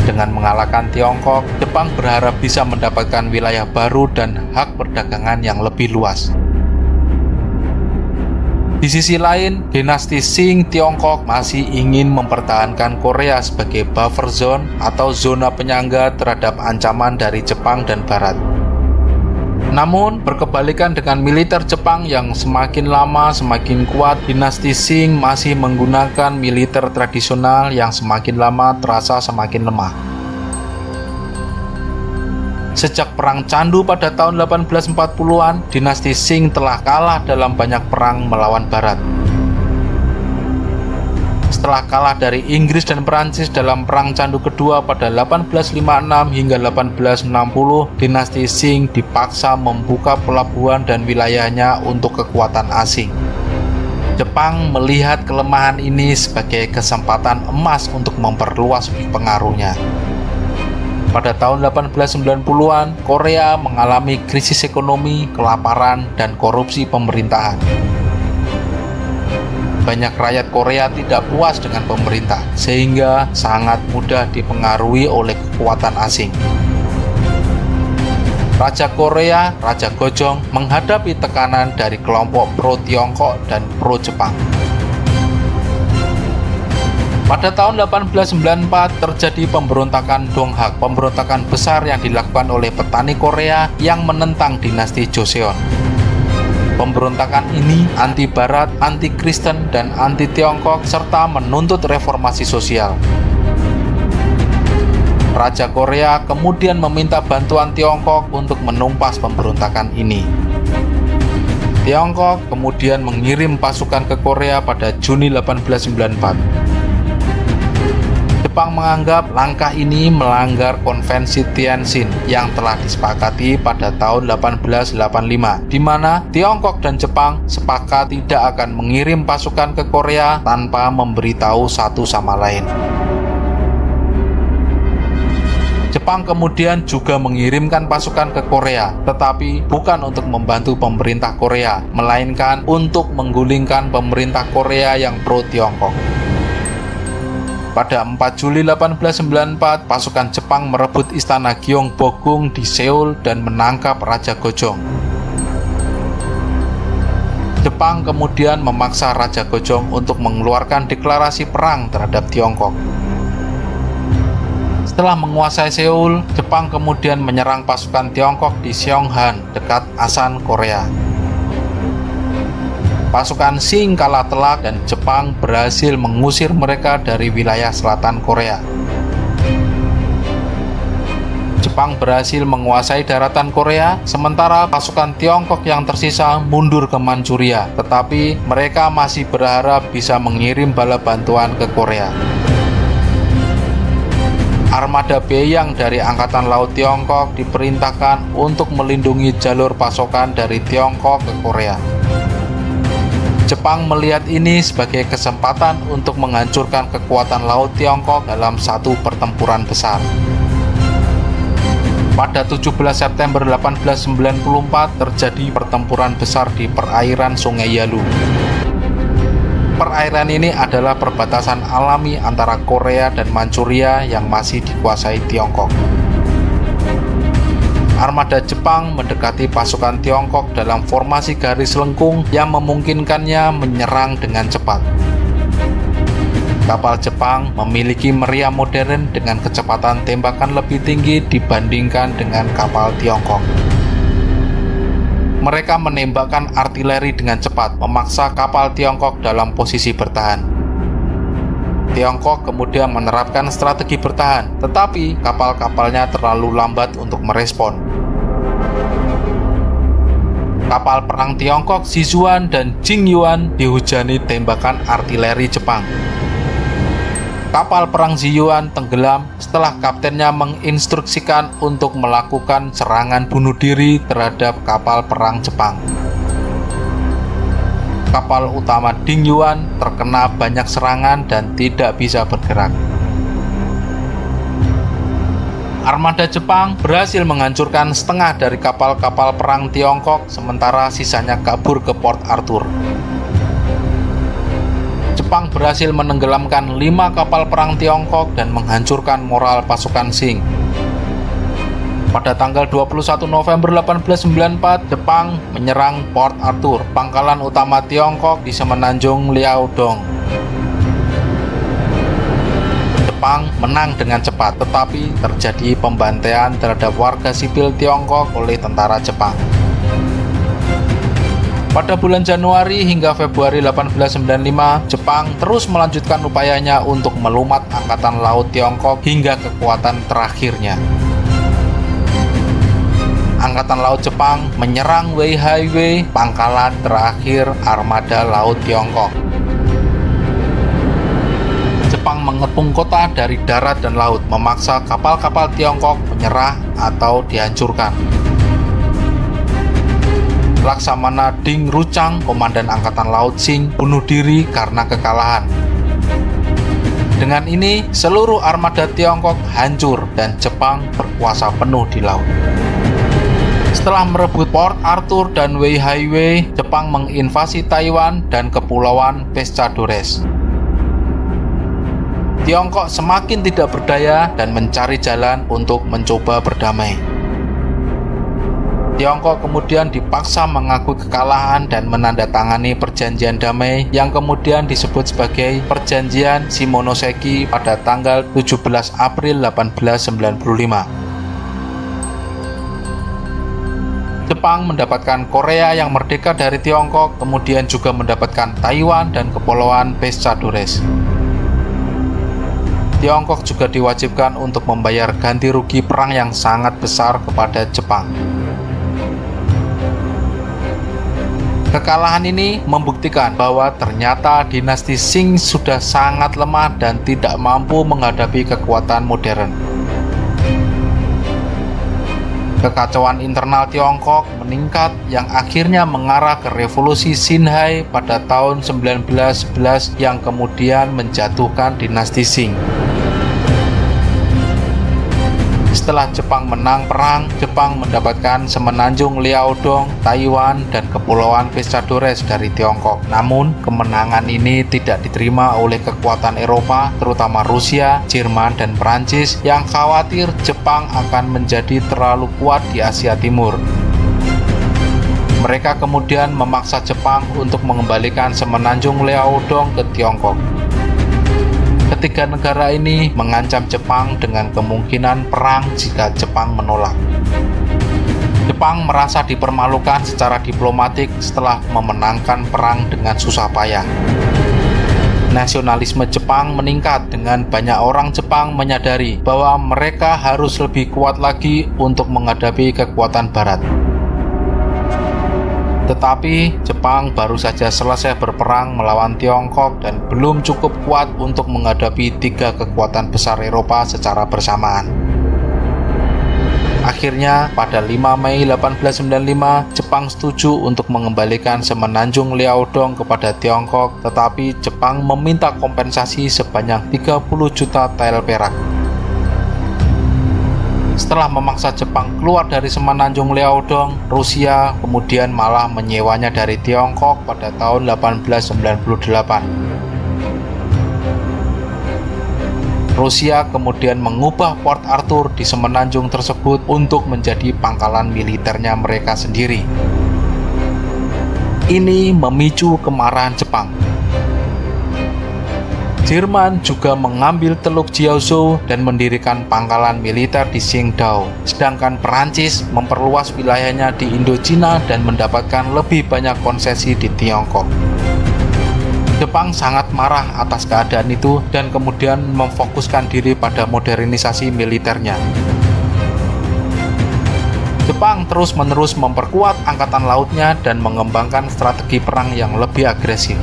Dengan mengalahkan Tiongkok, Jepang berharap bisa mendapatkan wilayah baru dan hak perdagangan yang lebih luas. Di sisi lain, dinasti Qing Tiongkok masih ingin mempertahankan Korea sebagai buffer zone atau zona penyangga terhadap ancaman dari Jepang dan Barat. Namun, berkebalikan dengan militer Jepang yang semakin lama semakin kuat, dinasti Qing masih menggunakan militer tradisional yang semakin lama terasa semakin lemah. Sejak Perang Candu pada tahun 1840-an, dinasti Qing telah kalah dalam banyak perang melawan Barat. Setelah kalah dari Inggris dan Perancis dalam Perang Candu kedua pada 1856 hingga 1860, dinasti Qing dipaksa membuka pelabuhan dan wilayahnya untuk kekuatan asing. Jepang melihat kelemahan ini sebagai kesempatan emas untuk memperluas pengaruhnya. Pada tahun 1890-an, Korea mengalami krisis ekonomi, kelaparan, dan korupsi pemerintahan. banyak rakyat Korea tidak puas dengan pemerintah, sehingga sangat mudah dipengaruhi oleh kekuatan asing. Raja Korea, Raja Gojong, menghadapi tekanan dari kelompok pro-Tiongkok dan pro-Jepang. Pada tahun 1894 terjadi pemberontakan Donghak, pemberontakan besar yang dilakukan oleh petani Korea yang menentang dinasti Joseon. Pemberontakan ini anti-Barat, anti-Kristen, dan anti-Tiongkok, serta menuntut reformasi sosial. Raja Korea kemudian meminta bantuan Tiongkok untuk menumpas pemberontakan ini. Tiongkok kemudian mengirim pasukan ke Korea pada Juni 1894. Jepang menganggap langkah ini melanggar konvensi Tianjin yang telah disepakati pada tahun 1885, di mana Tiongkok dan Jepang sepakat tidak akan mengirim pasukan ke Korea tanpa memberitahu satu sama lain. Jepang kemudian juga mengirimkan pasukan ke Korea, tetapi bukan untuk membantu pemerintah Korea, melainkan untuk menggulingkan pemerintah Korea yang pro-Tiongkok. Pada 4 Juli 1894, pasukan Jepang merebut istana Gyeongbokgung di Seoul dan menangkap Raja Gojong. Jepang kemudian memaksa Raja Gojong untuk mengeluarkan deklarasi perang terhadap Tiongkok. Setelah menguasai Seoul, Jepang kemudian menyerang pasukan Tiongkok di Seonghan, dekat Asan, Korea. Pasukan Qing kalah telak dan Jepang berhasil mengusir mereka dari wilayah selatan Korea. Jepang berhasil menguasai daratan Korea, sementara pasukan Tiongkok yang tersisa mundur ke Manchuria, tetapi mereka masih berharap bisa mengirim bala bantuan ke Korea. Armada Beiyang dari Angkatan Laut Tiongkok diperintahkan untuk melindungi jalur pasokan dari Tiongkok ke Korea. Jepang melihat ini sebagai kesempatan untuk menghancurkan kekuatan laut Tiongkok dalam satu pertempuran besar. Pada 17 September 1894 terjadi pertempuran besar di perairan Sungai Yalu. Perairan ini adalah perbatasan alami antara Korea dan Manchuria yang masih dikuasai Tiongkok. Armada Jepang mendekati pasukan Tiongkok dalam formasi garis lengkung yang memungkinkannya menyerang dengan cepat. Kapal Jepang memiliki meriam modern dengan kecepatan tembakan lebih tinggi dibandingkan dengan kapal Tiongkok. Mereka menembakkan artileri dengan cepat, memaksa kapal Tiongkok dalam posisi bertahan. Tiongkok kemudian menerapkan strategi bertahan, tetapi kapal-kapalnya terlalu lambat untuk merespon. Kapal perang Tiongkok Sichuan dan Jingyuan dihujani tembakan artileri Jepang. Kapal perang Ziyuan tenggelam setelah kaptennya menginstruksikan untuk melakukan serangan bunuh diri terhadap kapal perang Jepang. Kapal utama Dingyuan terkena banyak serangan dan tidak bisa bergerak. Armada Jepang berhasil menghancurkan setengah dari kapal-kapal perang Tiongkok, sementara sisanya kabur ke Port Arthur. Jepang berhasil menenggelamkan 5 kapal perang Tiongkok dan menghancurkan moral pasukan Qing. Pada tanggal 21 November 1894, Jepang menyerang Port Arthur, pangkalan utama Tiongkok di semenanjung Liaodong. Jepang menang dengan cepat, tetapi terjadi pembantaian terhadap warga sipil Tiongkok oleh tentara Jepang. Pada bulan Januari hingga Februari 1895, Jepang terus melanjutkan upayanya untuk melumat Angkatan Laut Tiongkok hingga kekuatan terakhirnya. Angkatan Laut Jepang menyerang Weihaiwei, pangkalan terakhir Armada Laut Tiongkok. Jepang mengepung kota dari darat dan laut, memaksa kapal-kapal Tiongkok menyerah atau dihancurkan. Laksamana Ding Ruchang, komandan Angkatan Laut Qing, bunuh diri karena kekalahan. Dengan ini, seluruh armada Tiongkok hancur dan Jepang berkuasa penuh di laut. Setelah merebut Port Arthur dan Wei Highway, Jepang menginvasi Taiwan dan kepulauan Pescadores. Tiongkok semakin tidak berdaya dan mencari jalan untuk mencoba berdamai. Tiongkok kemudian dipaksa mengakui kekalahan dan menandatangani perjanjian damai yang kemudian disebut sebagai Perjanjian Shimonoseki pada tanggal 17 April 1895. Jepang mendapatkan Korea yang merdeka dari Tiongkok, kemudian juga mendapatkan Taiwan dan kepulauan Pescadores. Tiongkok juga diwajibkan untuk membayar ganti rugi perang yang sangat besar kepada Jepang. Kekalahan ini membuktikan bahwa ternyata dinasti Qing sudah sangat lemah dan tidak mampu menghadapi kekuatan modern. Kekacauan internal Tiongkok meningkat yang akhirnya mengarah ke revolusi Xinhai pada tahun 1911 yang kemudian menjatuhkan dinasti Qing. Setelah Jepang menang perang, Jepang mendapatkan semenanjung Liaodong, Taiwan, dan kepulauan Pescadores dari Tiongkok. Namun, kemenangan ini tidak diterima oleh kekuatan Eropa, terutama Rusia, Jerman, dan Prancis yang khawatir Jepang akan menjadi terlalu kuat di Asia Timur. Mereka kemudian memaksa Jepang untuk mengembalikan semenanjung Liaodong ke Tiongkok. Ketiga negara ini mengancam Jepang dengan kemungkinan perang jika Jepang menolak. Jepang merasa dipermalukan secara diplomatik setelah memenangkan perang dengan susah payah. Nasionalisme Jepang meningkat dengan banyak orang Jepang menyadari bahwa mereka harus lebih kuat lagi untuk menghadapi kekuatan Barat. Tetapi Jepang baru saja selesai berperang melawan Tiongkok dan belum cukup kuat untuk menghadapi tiga kekuatan besar Eropa secara bersamaan. Akhirnya, pada 5 Mei 1895, Jepang setuju untuk mengembalikan semenanjung Liaodong kepada Tiongkok, tetapi Jepang meminta kompensasi sebanyak 30 juta tael perak. Setelah memaksa Jepang keluar dari semenanjung Liaodong, Rusia kemudian malah menyewanya dari Tiongkok pada tahun 1898. Rusia kemudian mengubah Port Arthur di semenanjung tersebut untuk menjadi pangkalan militernya mereka sendiri. Ini memicu kemarahan Jepang. Jerman juga mengambil Teluk Jiaozhou dan mendirikan pangkalan militer di Qingdao, sedangkan Perancis memperluas wilayahnya di Indochina dan mendapatkan lebih banyak konsesi di Tiongkok. Jepang sangat marah atas keadaan itu dan kemudian memfokuskan diri pada modernisasi militernya. Jepang terus-menerus memperkuat angkatan lautnya dan mengembangkan strategi perang yang lebih agresif.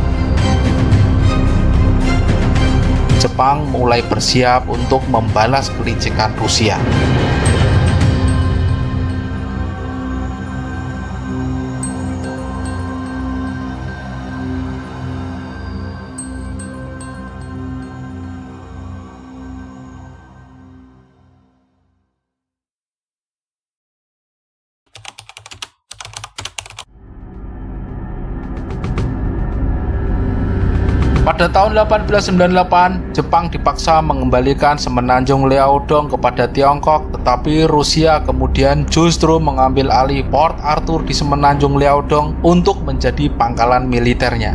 Jepang mulai bersiap untuk membalas kelicikan Rusia. Pada tahun 1898, Jepang dipaksa mengembalikan semenanjung Liaodong kepada Tiongkok, tetapi Rusia kemudian justru mengambil alih Port Arthur di semenanjung Liaodong untuk menjadi pangkalan militernya.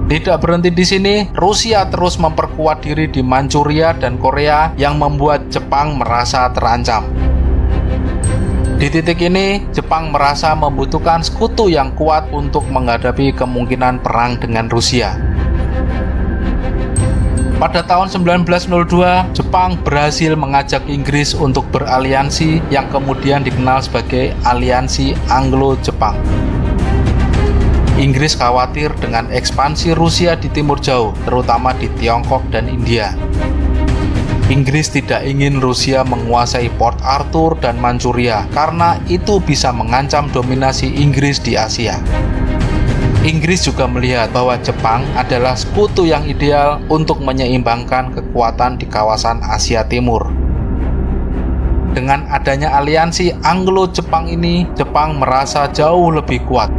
Tidak berhenti di sini, Rusia terus memperkuat diri di Manchuria dan Korea yang membuat Jepang merasa terancam. Di titik ini, Jepang merasa membutuhkan sekutu yang kuat untuk menghadapi kemungkinan perang dengan Rusia. Pada tahun 1902, Jepang berhasil mengajak Inggris untuk beraliansi yang kemudian dikenal sebagai Aliansi Anglo-Jepang. Inggris khawatir dengan ekspansi Rusia di Timur Jauh, terutama di Tiongkok dan India. Inggris tidak ingin Rusia menguasai Port Arthur dan Manchuria karena itu bisa mengancam dominasi Inggris di Asia. Inggris juga melihat bahwa Jepang adalah sekutu yang ideal untuk menyeimbangkan kekuatan di kawasan Asia Timur. Dengan adanya aliansi Anglo-Jepang ini, Jepang merasa jauh lebih kuat.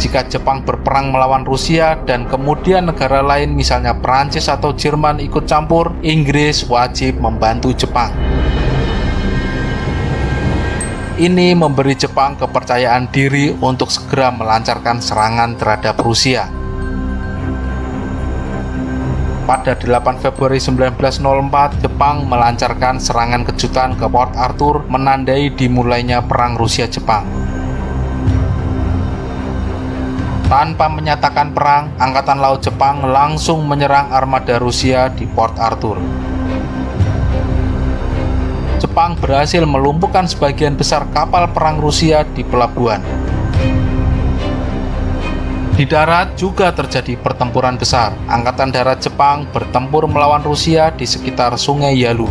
Jika Jepang berperang melawan Rusia dan kemudian negara lain misalnya Prancis atau Jerman ikut campur, Inggris wajib membantu Jepang. Ini memberi Jepang kepercayaan diri untuk segera melancarkan serangan terhadap Rusia. Pada 8 Februari 1904, Jepang melancarkan serangan kejutan ke Port Arthur, menandai dimulainya Perang Rusia-Jepang. Tanpa menyatakan perang, Angkatan Laut Jepang langsung menyerang armada Rusia di Port Arthur. Jepang berhasil melumpuhkan sebagian besar kapal perang Rusia di pelabuhan. Di darat juga terjadi pertempuran besar. Angkatan Darat Jepang bertempur melawan Rusia di sekitar Sungai Yalu.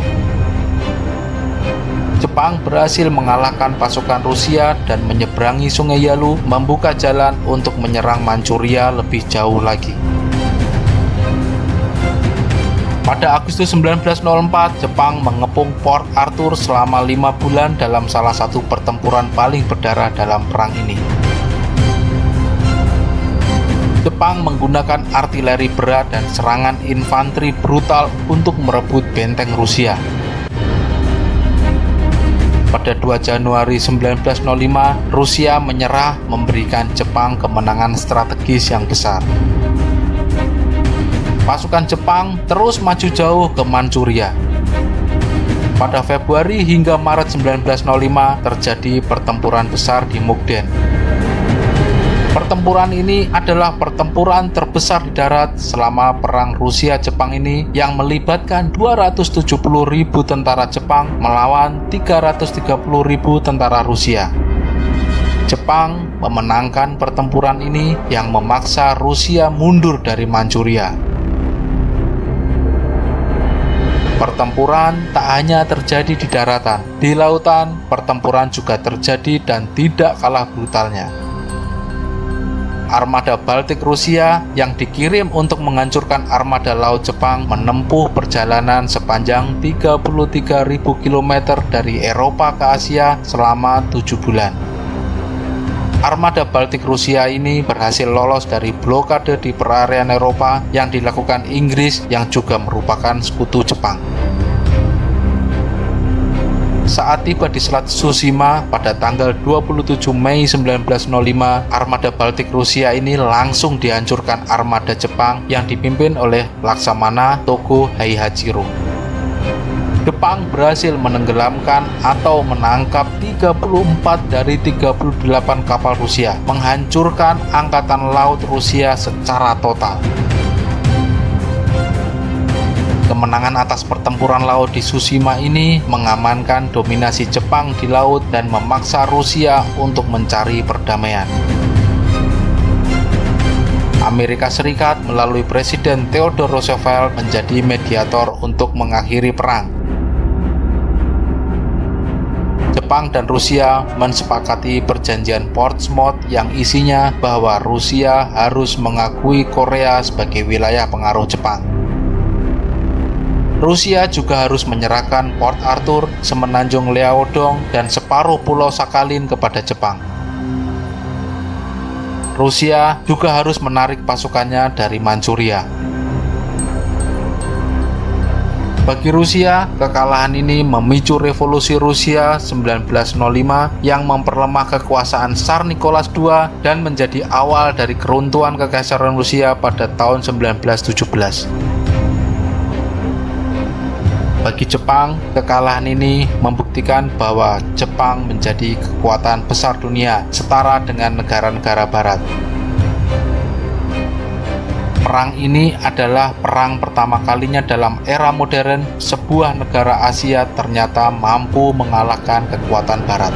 Jepang berhasil mengalahkan pasukan Rusia dan menyeberangi Sungai Yalu, membuka jalan untuk menyerang Manchuria lebih jauh lagi. Pada Agustus 1904, Jepang mengepung Port Arthur selama 5 bulan dalam salah satu pertempuran paling berdarah dalam perang ini. Jepang menggunakan artileri berat dan serangan infanteri brutal untuk merebut benteng Rusia. Pada 2 Januari 1905, Rusia menyerah, memberikan Jepang kemenangan strategis yang besar. Pasukan Jepang terus maju jauh ke Manchuria. Pada Februari hingga Maret 1905 terjadi pertempuran besar di Mukden. Pertempuran ini adalah pertempuran terbesar di darat selama Perang Rusia-Jepang ini yang melibatkan 270.000 tentara Jepang melawan 330.000 tentara Rusia. Jepang memenangkan pertempuran ini yang memaksa Rusia mundur dari Manchuria. Pertempuran tak hanya terjadi di daratan, di lautan pertempuran juga terjadi dan tidak kalah brutalnya. Armada Baltik Rusia yang dikirim untuk menghancurkan armada laut Jepang menempuh perjalanan sepanjang 33.000 km dari Eropa ke Asia selama 7 bulan. Armada Baltik Rusia ini berhasil lolos dari blokade di perairan Eropa yang dilakukan Inggris yang juga merupakan sekutu Jepang. Saat tiba di Selat Tsushima pada tanggal 27 Mei 1905, armada Baltik Rusia ini langsung dihancurkan armada Jepang yang dipimpin oleh Laksamana Togo Haihachiro. Jepang berhasil menenggelamkan atau menangkap 34 dari 38 kapal Rusia, menghancurkan angkatan laut Rusia secara total. Kemenangan atas pertempuran laut di Tsushima ini mengamankan dominasi Jepang di laut dan memaksa Rusia untuk mencari perdamaian. Amerika Serikat melalui Presiden Theodore Roosevelt menjadi mediator untuk mengakhiri perang. Jepang dan Rusia mensepakati perjanjian Portsmouth yang isinya bahwa Rusia harus mengakui Korea sebagai wilayah pengaruh Jepang. Rusia juga harus menyerahkan Port Arthur, semenanjung Liaodong, dan separuh pulau Sakhalin kepada Jepang. Rusia juga harus menarik pasukannya dari Manchuria. Bagi Rusia, kekalahan ini memicu revolusi Rusia 1905 yang memperlemah kekuasaan Tsar Nicholas II dan menjadi awal dari keruntuhan Kekaisaran Rusia pada tahun 1917. Bagi Jepang, kekalahan ini membuktikan bahwa Jepang menjadi kekuatan besar dunia setara dengan negara-negara barat. Perang ini adalah perang pertama kalinya dalam era modern sebuah negara Asia ternyata mampu mengalahkan kekuatan barat.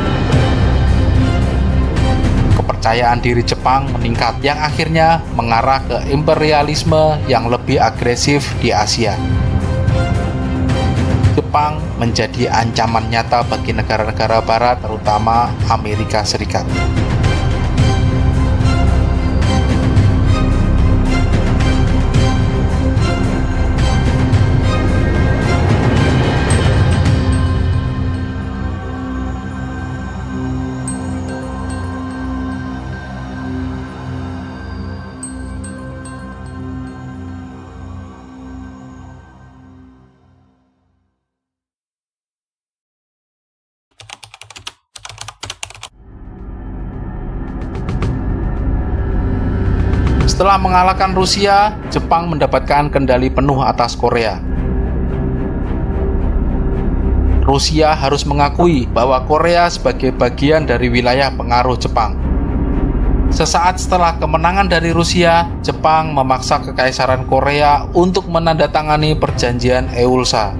Kepercayaan diri Jepang meningkat yang akhirnya mengarah ke imperialisme yang lebih agresif di Asia. Jepang menjadi ancaman nyata bagi negara-negara barat, terutama Amerika Serikat. Setelah mengalahkan Rusia, Jepang mendapatkan kendali penuh atas Korea. Rusia harus mengakui bahwa Korea sebagai bagian dari wilayah pengaruh Jepang. Sesaat setelah kemenangan dari Rusia, Jepang memaksa Kekaisaran Korea untuk menandatangani Perjanjian Eulsa.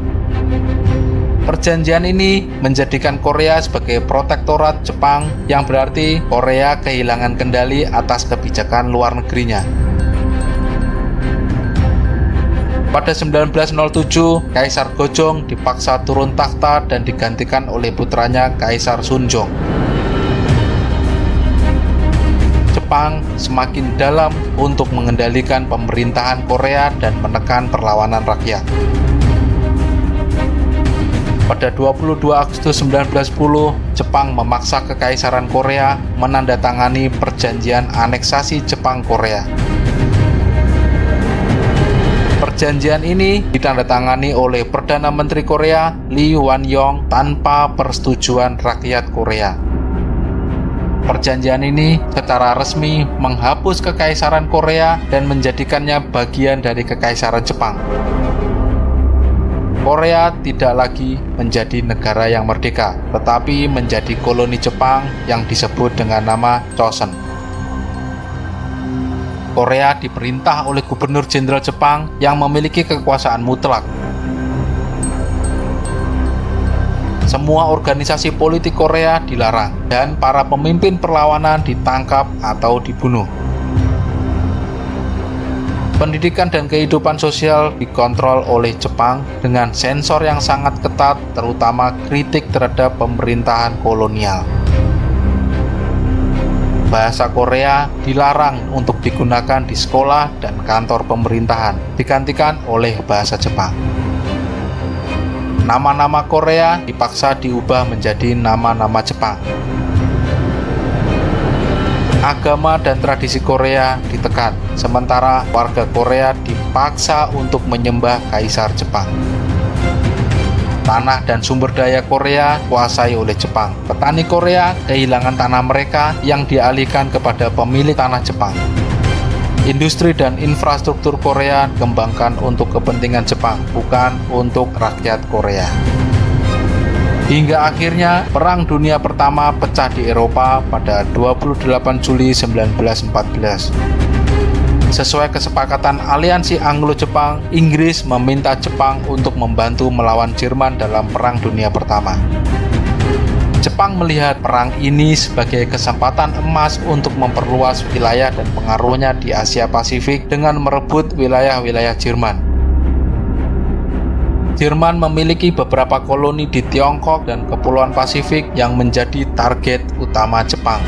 Perjanjian ini menjadikan Korea sebagai protektorat Jepang, yang berarti Korea kehilangan kendali atas kebijakan luar negerinya. Pada 1907, Kaisar Gojong dipaksa turun takhta dan digantikan oleh putranya Kaisar Sunjong. Jepang semakin dalam untuk mengendalikan pemerintahan Korea dan menekan perlawanan rakyat. Pada 22 Agustus 1910, Jepang memaksa Kekaisaran Korea menandatangani Perjanjian Aneksasi Jepang-Korea. Perjanjian ini ditandatangani oleh Perdana Menteri Korea Lee Hwan-yong tanpa persetujuan rakyat Korea. Perjanjian ini secara resmi menghapus Kekaisaran Korea dan menjadikannya bagian dari Kekaisaran Jepang. Korea tidak lagi menjadi negara yang merdeka, tetapi menjadi koloni Jepang yang disebut dengan nama Choson. Korea diperintah oleh Gubernur Jenderal Jepang yang memiliki kekuasaan mutlak. Semua organisasi politik Korea dilarang dan para pemimpin perlawanan ditangkap atau dibunuh. Pendidikan dan kehidupan sosial dikontrol oleh Jepang dengan sensor yang sangat ketat, terutama kritik terhadap pemerintahan kolonial. Bahasa Korea dilarang untuk digunakan di sekolah dan kantor pemerintahan, digantikan oleh bahasa Jepang. Nama-nama Korea dipaksa diubah menjadi nama-nama Jepang. Agama dan tradisi Korea ditekan, sementara warga Korea dipaksa untuk menyembah Kaisar Jepang. Tanah dan sumber daya Korea kuasai oleh Jepang. Petani Korea kehilangan tanah mereka yang dialihkan kepada pemilik tanah Jepang. Industri dan infrastruktur Korea dikembangkan untuk kepentingan Jepang, bukan untuk rakyat Korea. Hingga akhirnya Perang Dunia Pertama pecah di Eropa pada 28 Juli 1914. Sesuai kesepakatan aliansi Anglo-Jepang, Inggris meminta Jepang untuk membantu melawan Jerman dalam Perang Dunia Pertama. Jepang melihat perang ini sebagai kesempatan emas untuk memperluas wilayah dan pengaruhnya di Asia Pasifik dengan merebut wilayah-wilayah Jerman. Jerman memiliki beberapa koloni di Tiongkok dan Kepulauan Pasifik yang menjadi target utama Jepang.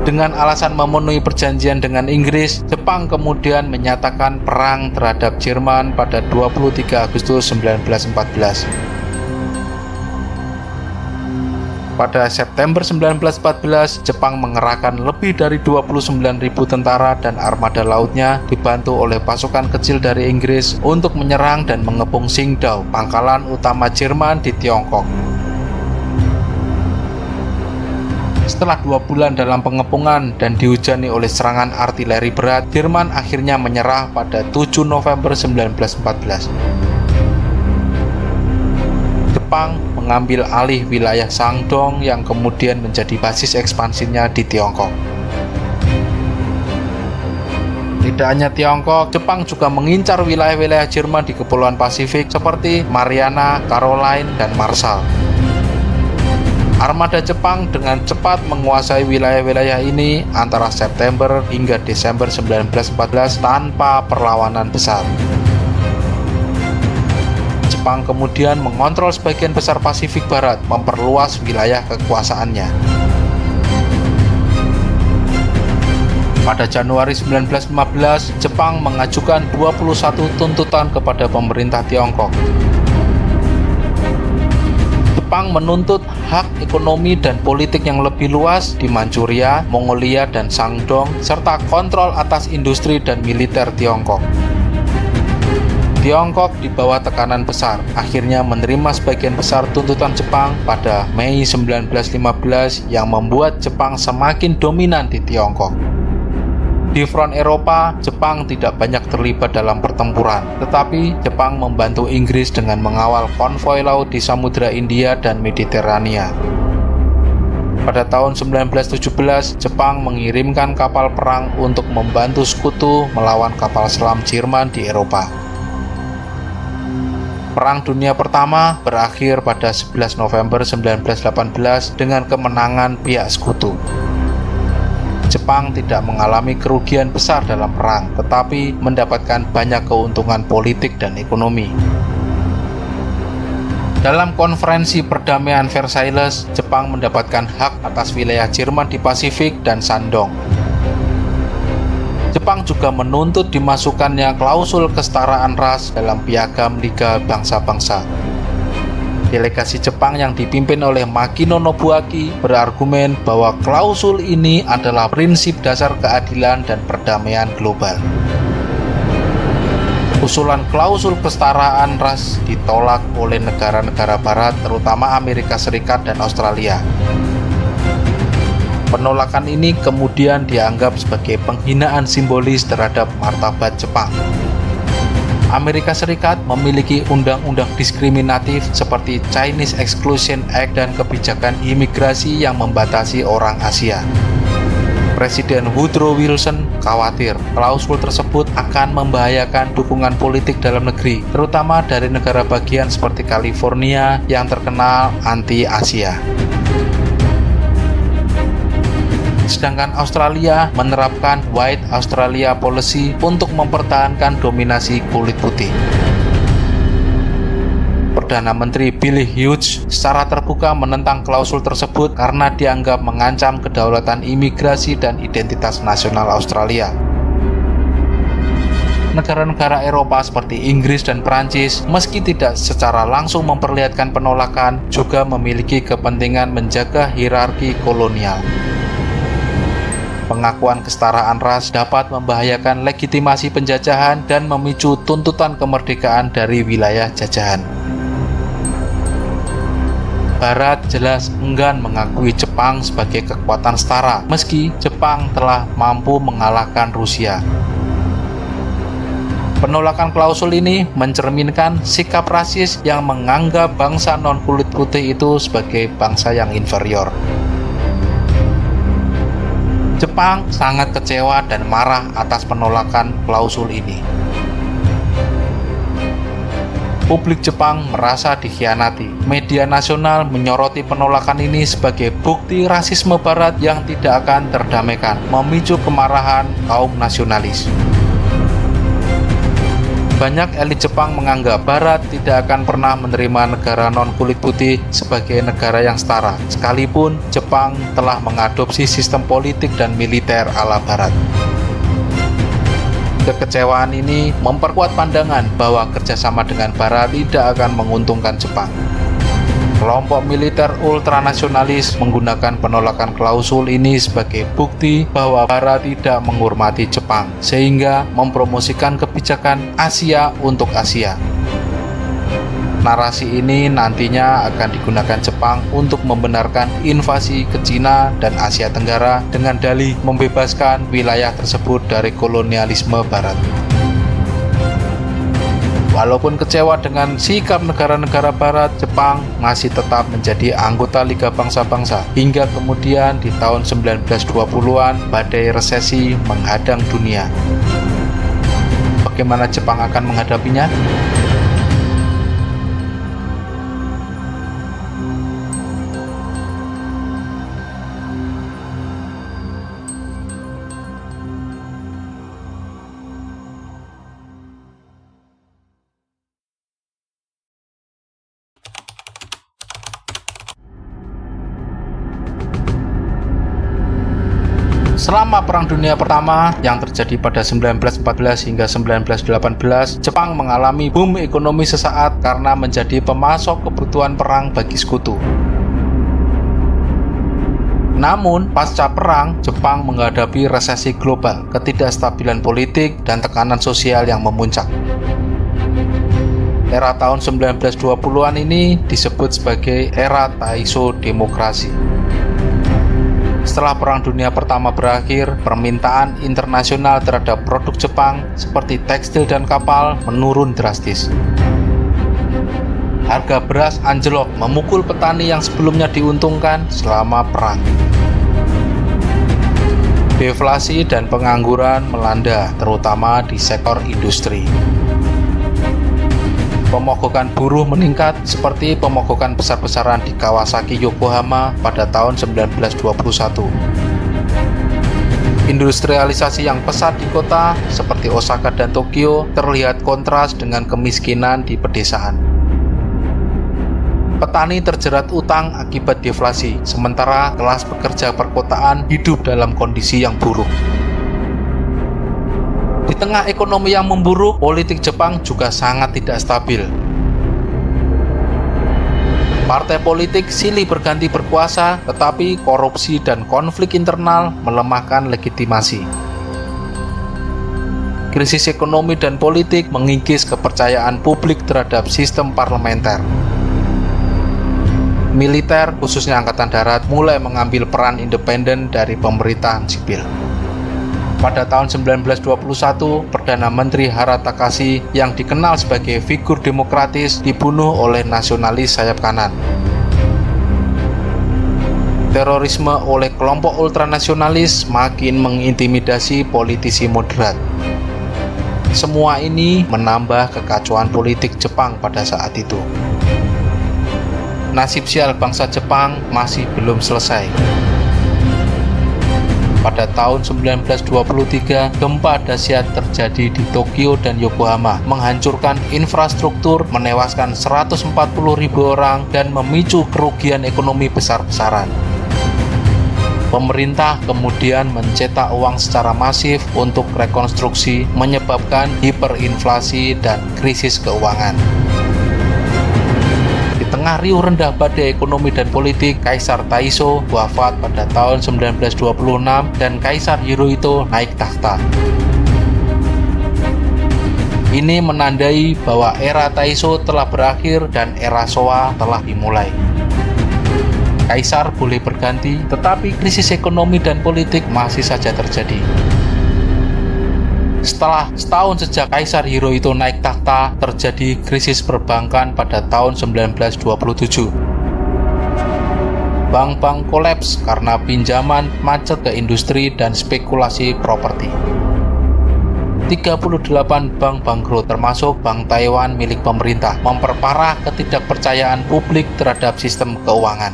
Dengan alasan memenuhi perjanjian dengan Inggris, Jepang kemudian menyatakan perang terhadap Jerman pada 23 Agustus 1914. Pada September 1914, Jepang mengerahkan lebih dari 29.000 tentara dan armada lautnya dibantu oleh pasukan kecil dari Inggris untuk menyerang dan mengepung Qingdao, pangkalan utama Jerman di Tiongkok. Setelah 2 bulan dalam pengepungan dan dihujani oleh serangan artileri berat, Jerman akhirnya menyerah pada 7 November 1914. Jepang mengambil alih wilayah Shandong yang kemudian menjadi basis ekspansinya di Tiongkok. Tidak hanya Tiongkok, Jepang juga mengincar wilayah-wilayah Jerman di Kepulauan Pasifik seperti Mariana, Caroline, dan Marshall. Armada Jepang dengan cepat menguasai wilayah-wilayah ini antara September hingga Desember 1914 tanpa perlawanan besar. Jepang kemudian mengontrol sebagian besar Pasifik Barat, memperluas wilayah kekuasaannya. Pada Januari 1915, Jepang mengajukan 21 tuntutan kepada pemerintah Tiongkok. Jepang menuntut hak ekonomi dan politik yang lebih luas di Manchuria, Mongolia, dan Shandong, serta kontrol atas industri dan militer Tiongkok. Tiongkok di bawah tekanan besar akhirnya menerima sebagian besar tuntutan Jepang pada Mei 1915 yang membuat Jepang semakin dominan di Tiongkok. Di front Eropa, Jepang tidak banyak terlibat dalam pertempuran, tetapi Jepang membantu Inggris dengan mengawal konvoi laut di Samudra India dan Mediterania. Pada tahun 1917, Jepang mengirimkan kapal perang untuk membantu sekutu melawan kapal selam Jerman di Eropa. Perang Dunia Pertama berakhir pada 11 November 1918 dengan kemenangan pihak sekutu. Jepang tidak mengalami kerugian besar dalam perang, tetapi mendapatkan banyak keuntungan politik dan ekonomi. Dalam konferensi perdamaian Versailles, Jepang mendapatkan hak atas wilayah Jerman di Pasifik dan Shandong. Jepang juga menuntut dimasukkannya klausul kesetaraan ras dalam Piagam Liga Bangsa-Bangsa. Delegasi Jepang yang dipimpin oleh Makino Nobuaki berargumen bahwa klausul ini adalah prinsip dasar keadilan dan perdamaian global. Usulan klausul kesetaraan ras ditolak oleh negara-negara barat, terutama Amerika Serikat dan Australia. Penolakan ini kemudian dianggap sebagai penghinaan simbolis terhadap martabat Jepang. Amerika Serikat memiliki undang-undang diskriminatif seperti Chinese Exclusion Act dan kebijakan imigrasi yang membatasi orang Asia. Presiden Woodrow Wilson khawatir klausul tersebut akan membahayakan dukungan politik dalam negeri, terutama dari negara bagian seperti California yang terkenal anti-Asia. Sedangkan Australia menerapkan White Australia Policy untuk mempertahankan dominasi kulit putih. Perdana Menteri Billy Hughes secara terbuka menentang klausul tersebut karena dianggap mengancam kedaulatan imigrasi dan identitas nasional Australia. Negara-negara Eropa seperti Inggris dan Prancis, meski tidak secara langsung memperlihatkan penolakan, juga memiliki kepentingan menjaga hierarki kolonial. Pengakuan kesetaraan ras dapat membahayakan legitimasi penjajahan dan memicu tuntutan kemerdekaan dari wilayah jajahan. Barat jelas enggan mengakui Jepang sebagai kekuatan setara, meski Jepang telah mampu mengalahkan Rusia. Penolakan klausul ini mencerminkan sikap rasis yang menganggap bangsa non-kulit putih itu sebagai bangsa yang inferior. Jepang sangat kecewa dan marah atas penolakan klausul ini. Publik Jepang merasa dikhianati. Media nasional menyoroti penolakan ini sebagai bukti rasisme Barat yang tidak akan terdamaikan, memicu kemarahan kaum nasionalis. Banyak elit Jepang menganggap Barat tidak akan pernah menerima negara non-kulit putih sebagai negara yang setara, sekalipun Jepang telah mengadopsi sistem politik dan militer ala Barat. Kekecewaan ini memperkuat pandangan bahwa kerjasama dengan Barat tidak akan menguntungkan Jepang. Kelompok militer ultranasionalis menggunakan penolakan klausul ini sebagai bukti bahwa Barat tidak menghormati Jepang, sehingga mempromosikan kebijakan Asia untuk Asia. Narasi ini nantinya akan digunakan Jepang untuk membenarkan invasi ke Cina dan Asia Tenggara dengan dalih membebaskan wilayah tersebut dari kolonialisme Barat. Walaupun kecewa dengan sikap negara-negara Barat, Jepang masih tetap menjadi anggota Liga Bangsa-Bangsa hingga kemudian di tahun 1920-an badai resesi menghadang dunia. Bagaimana Jepang akan menghadapinya? Selama Perang Dunia Pertama yang terjadi pada 1914 hingga 1918, Jepang mengalami boom ekonomi sesaat karena menjadi pemasok kebutuhan perang bagi sekutu. Namun, pasca perang, Jepang menghadapi resesi global, ketidakstabilan politik, dan tekanan sosial yang memuncak. Era tahun 1920-an ini disebut sebagai era Taisho demokrasi. Setelah Perang Dunia Pertama berakhir, permintaan internasional terhadap produk Jepang seperti tekstil dan kapal menurun drastis. Harga beras anjlok, memukul petani yang sebelumnya diuntungkan selama perang. Deflasi dan pengangguran melanda, terutama di sektor industri. Pemogokan buruh meningkat seperti pemogokan besar-besaran di Kawasaki, Yokohama pada tahun 1921. Industrialisasi yang pesat di kota seperti Osaka dan Tokyo terlihat kontras dengan kemiskinan di pedesaan. Petani terjerat utang akibat deflasi, sementara kelas pekerja perkotaan hidup dalam kondisi yang buruk. Di tengah ekonomi yang memburuk, politik Jepang juga sangat tidak stabil. Partai politik silih berganti berkuasa, tetapi korupsi dan konflik internal melemahkan legitimasi. Krisis ekonomi dan politik mengikis kepercayaan publik terhadap sistem parlementer. Militer, khususnya Angkatan Darat, mulai mengambil peran independen dari pemerintahan sipil. Pada tahun 1921, Perdana Menteri Hara Takashi yang dikenal sebagai figur demokratis dibunuh oleh nasionalis sayap kanan. Terorisme oleh kelompok ultranasionalis makin mengintimidasi politisi moderat. Semua ini menambah kekacauan politik Jepang pada saat itu. Nasib sial bangsa Jepang masih belum selesai. Pada tahun 1923, gempa dahsyat terjadi di Tokyo dan Yokohama, menghancurkan infrastruktur, menewaskan 140.000 orang, dan memicu kerugian ekonomi besar-besaran. Pemerintah kemudian mencetak uang secara masif untuk rekonstruksi, menyebabkan hiperinflasi dan krisis keuangan. Tengah riuh rendah badai ekonomi dan politik, Kaisar Taisho wafat pada tahun 1926 dan Kaisar Hirohito naik tahta. Ini menandai bahwa era Taisho telah berakhir dan era Showa telah dimulai. Kaisar boleh berganti, tetapi krisis ekonomi dan politik masih saja terjadi. Setelah setahun sejak Kaisar Hirohito naik tahta, terjadi krisis perbankan pada tahun 1927. Bank-bank kolaps karena pinjaman macet ke industri dan spekulasi properti. 38 bank bangkrut, termasuk Bank Taiwan milik pemerintah, memperparah ketidakpercayaan publik terhadap sistem keuangan.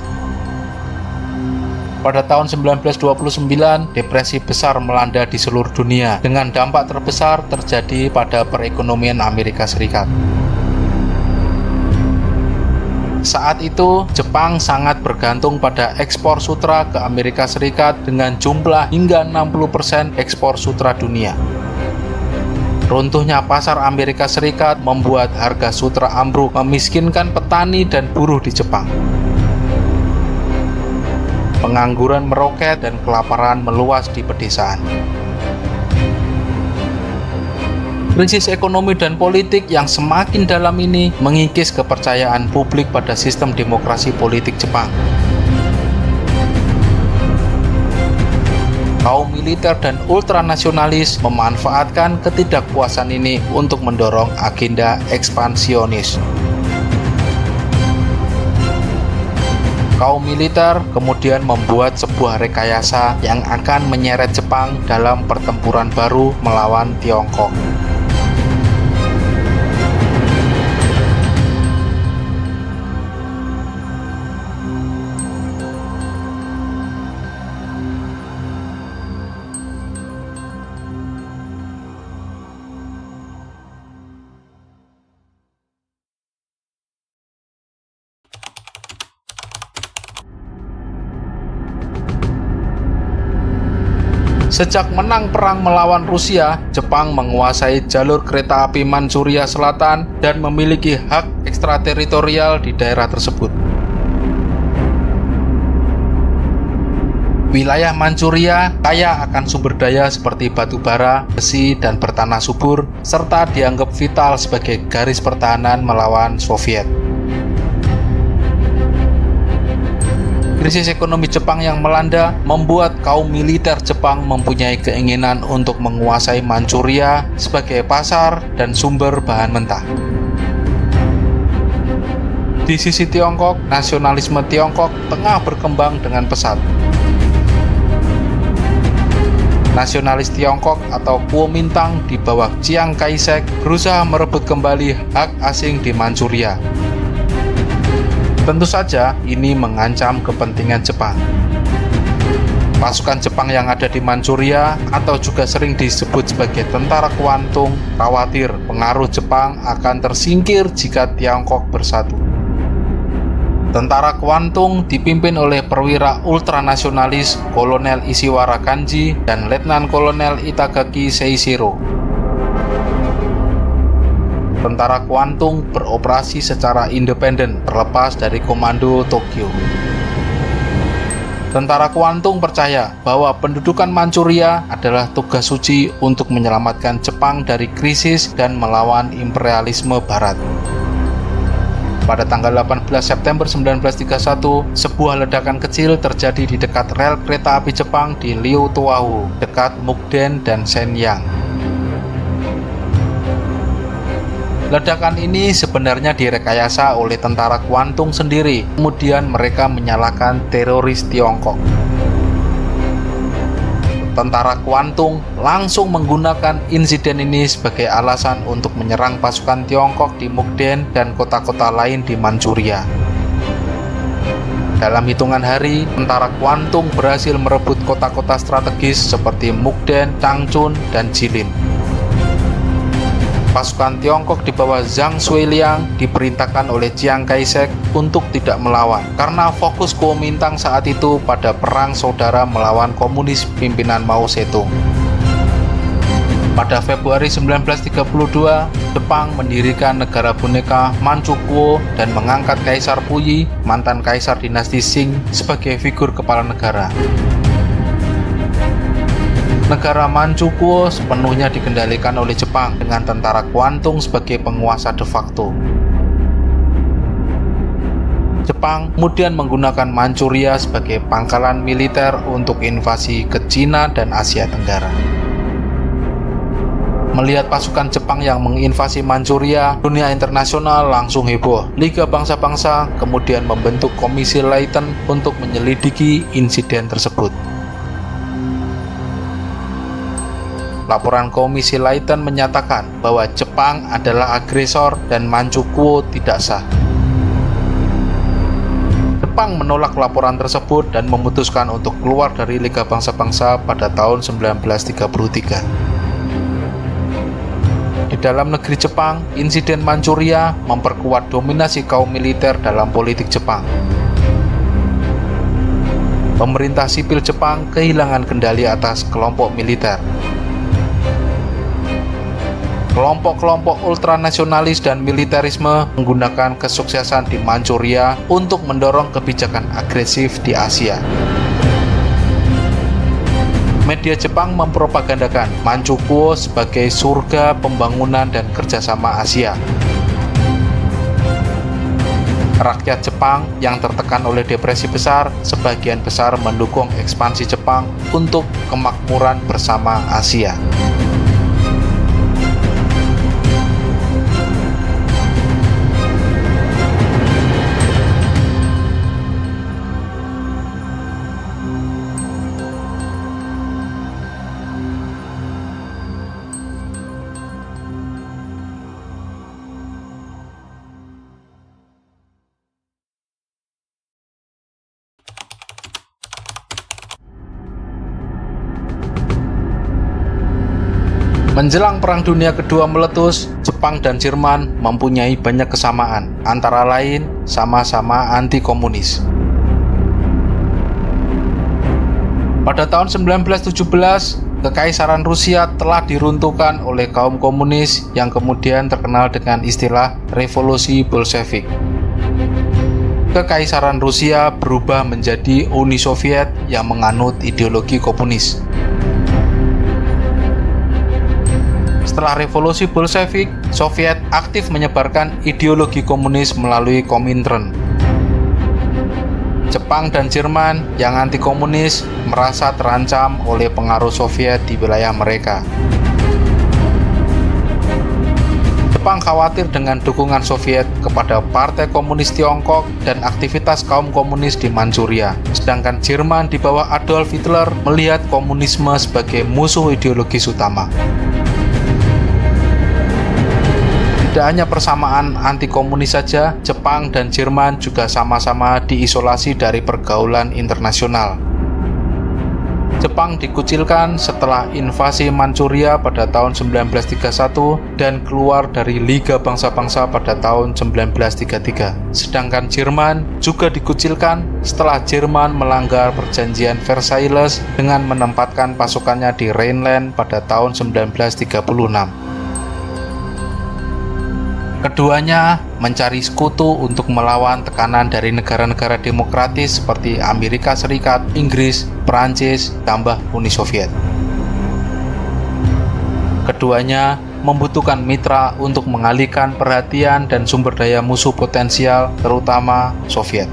Pada tahun 1929, depresi besar melanda di seluruh dunia, dengan dampak terbesar terjadi pada perekonomian Amerika Serikat. Saat itu, Jepang sangat bergantung pada ekspor sutra ke Amerika Serikat dengan jumlah hingga 60% ekspor sutra dunia. Runtuhnya pasar Amerika Serikat membuat harga sutra ambruk, memiskinkan petani dan buruh di Jepang. Pengangguran meroket dan kelaparan meluas di pedesaan. Krisis ekonomi dan politik yang semakin dalam ini mengikis kepercayaan publik pada sistem demokrasi politik Jepang. Kaum militer dan ultranasionalis memanfaatkan ketidakpuasan ini untuk mendorong agenda ekspansionis. Kaum militer kemudian membuat sebuah rekayasa yang akan menyeret Jepang dalam pertempuran baru melawan Tiongkok. Sejak menang perang melawan Rusia, Jepang menguasai jalur kereta api Manchuria Selatan dan memiliki hak ekstrateritorial di daerah tersebut. Wilayah Manchuria kaya akan sumber daya seperti batu bara, besi, dan bertanah subur, serta dianggap vital sebagai garis pertahanan melawan Soviet. Krisis ekonomi Jepang yang melanda membuat kaum militer Jepang mempunyai keinginan untuk menguasai Manchuria sebagai pasar dan sumber bahan mentah. Di sisi Tiongkok, nasionalisme Tiongkok tengah berkembang dengan pesat. Nasionalis Tiongkok atau Kuomintang di bawah Chiang Kai-shek berusaha merebut kembali hak asing di Manchuria. Tentu saja ini mengancam kepentingan Jepang. Pasukan Jepang yang ada di Manchuria atau juga sering disebut sebagai tentara kuantung khawatir pengaruh Jepang akan tersingkir jika Tiongkok bersatu. Tentara kuantung dipimpin oleh perwira ultranasionalis Kolonel Ishiwara Kanji dan Letnan Kolonel Itagaki Seishiro. Tentara kuantung beroperasi secara independen terlepas dari komando Tokyo. Tentara kuantung percaya bahwa pendudukan Manchuria adalah tugas suci untuk menyelamatkan Jepang dari krisis dan melawan imperialisme Barat. Pada tanggal 18 September 1931, sebuah ledakan kecil terjadi di dekat rel kereta api Jepang di Liutoahu, dekat Mukden dan Shenyang. Ledakan ini sebenarnya direkayasa oleh tentara kuantung sendiri, kemudian mereka menyalahkan teroris Tiongkok. Tentara kuantung langsung menggunakan insiden ini sebagai alasan untuk menyerang pasukan Tiongkok di Mukden dan kota-kota lain di Manchuria. Dalam hitungan hari, tentara kuantung berhasil merebut kota-kota strategis seperti Mukden, Changchun, dan Jilin. Pasukan Tiongkok di bawah Zhang Zuiliang diperintahkan oleh Chiang Kai-shek untuk tidak melawan karena fokus Kuomintang saat itu pada perang saudara melawan komunis pimpinan Mao Zedong. Pada Februari 1932, Jepang mendirikan negara boneka Manchukuo dan mengangkat Kaisar Puyi, mantan kaisar dinasti Qing, sebagai figur kepala negara. Negara Manchukuo sepenuhnya dikendalikan oleh Jepang dengan tentara kuantung sebagai penguasa de facto. Jepang kemudian menggunakan Manchuria sebagai pangkalan militer untuk invasi ke Cina dan Asia Tenggara. Melihat pasukan Jepang yang menginvasi Manchuria, dunia internasional langsung heboh. Liga Bangsa-Bangsa kemudian membentuk Komisi Leiden untuk menyelidiki insiden tersebut. Laporan Komisi Leiden menyatakan bahwa Jepang adalah agresor dan Manchukuo tidak sah. Jepang menolak laporan tersebut dan memutuskan untuk keluar dari Liga Bangsa-Bangsa pada tahun 1933. Di dalam negeri Jepang, insiden Manchuria memperkuat dominasi kaum militer dalam politik Jepang. Pemerintah sipil Jepang kehilangan kendali atas kelompok militer. Kelompok-kelompok ultranasionalis dan militerisme menggunakan kesuksesan di Manchuria untuk mendorong kebijakan agresif di Asia. Media Jepang mempropagandakan Manchukuo sebagai surga pembangunan dan kerjasama Asia. Rakyat Jepang yang tertekan oleh depresi besar, sebagian besar mendukung ekspansi Jepang untuk kemakmuran bersama Asia. Menjelang Perang Dunia Kedua meletus, Jepang dan Jerman mempunyai banyak kesamaan, antara lain sama-sama anti-komunis. Pada tahun 1917, Kekaisaran Rusia telah diruntuhkan oleh kaum komunis yang kemudian terkenal dengan istilah Revolusi Bolshevik. Kekaisaran Rusia berubah menjadi Uni Soviet yang menganut ideologi komunis. Setelah revolusi Bolshevik, Soviet aktif menyebarkan ideologi komunis melalui Komintern. Jepang dan Jerman yang anti-komunis merasa terancam oleh pengaruh Soviet di wilayah mereka. Jepang khawatir dengan dukungan Soviet kepada Partai Komunis Tiongkok dan aktivitas kaum komunis di Manchuria. Sedangkan Jerman di bawah Adolf Hitler melihat komunisme sebagai musuh ideologis utama. Tidak hanya persamaan anti-komunis saja, Jepang dan Jerman juga sama-sama diisolasi dari pergaulan internasional. Jepang dikucilkan setelah invasi Manchuria pada tahun 1931 dan keluar dari Liga Bangsa-Bangsa pada tahun 1933. Sedangkan Jerman juga dikucilkan setelah Jerman melanggar perjanjian Versailles dengan menempatkan pasukannya di Rhineland pada tahun 1936. Keduanya mencari sekutu untuk melawan tekanan dari negara-negara demokratis seperti Amerika Serikat, Inggris, Perancis, tambah Uni Soviet. Keduanya membutuhkan mitra untuk mengalihkan perhatian dan sumber daya musuh potensial, terutama Soviet.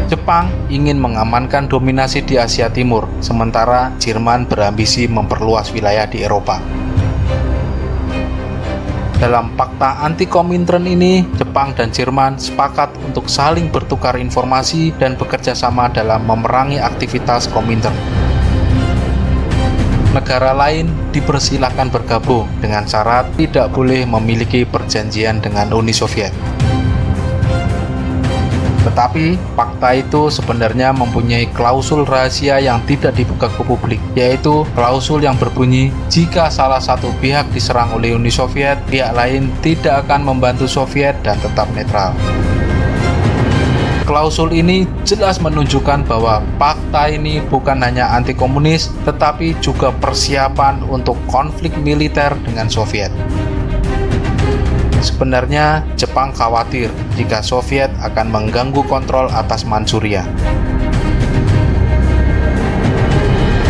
Jepang ingin mengamankan dominasi di Asia Timur, sementara Jerman berambisi memperluas wilayah di Eropa. Dalam fakta anti-Komintern ini, Jepang dan Jerman sepakat untuk saling bertukar informasi dan bekerja sama dalam memerangi aktivitas Komintern. Negara lain dipersilahkan bergabung dengan syarat tidak boleh memiliki perjanjian dengan Uni Soviet. Tetapi, fakta itu sebenarnya mempunyai klausul rahasia yang tidak dibuka ke publik, yaitu klausul yang berbunyi, jika salah satu pihak diserang oleh Uni Soviet, pihak lain tidak akan membantu Soviet dan tetap netral. Klausul ini jelas menunjukkan bahwa fakta ini bukan hanya anti-komunis, tetapi juga persiapan untuk konflik militer dengan Soviet. Sebenarnya, Jepang khawatir jika Soviet akan mengganggu kontrol atas Manchuria.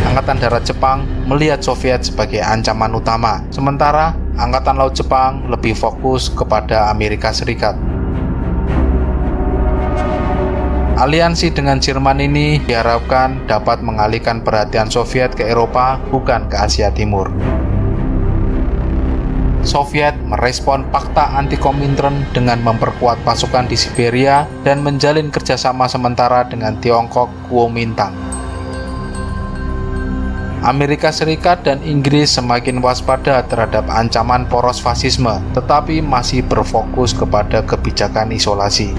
Angkatan Darat Jepang melihat Soviet sebagai ancaman utama, sementara Angkatan Laut Jepang lebih fokus kepada Amerika Serikat. Aliansi dengan Jerman ini diharapkan dapat mengalihkan perhatian Soviet ke Eropa, bukan ke Asia Timur. Soviet merespon fakta anti-Komintern dengan memperkuat pasukan di Siberia dan menjalin kerjasama sementara dengan Tiongkok Kuomintang. Amerika Serikat dan Inggris semakin waspada terhadap ancaman poros fasisme, tetapi masih berfokus kepada kebijakan isolasi.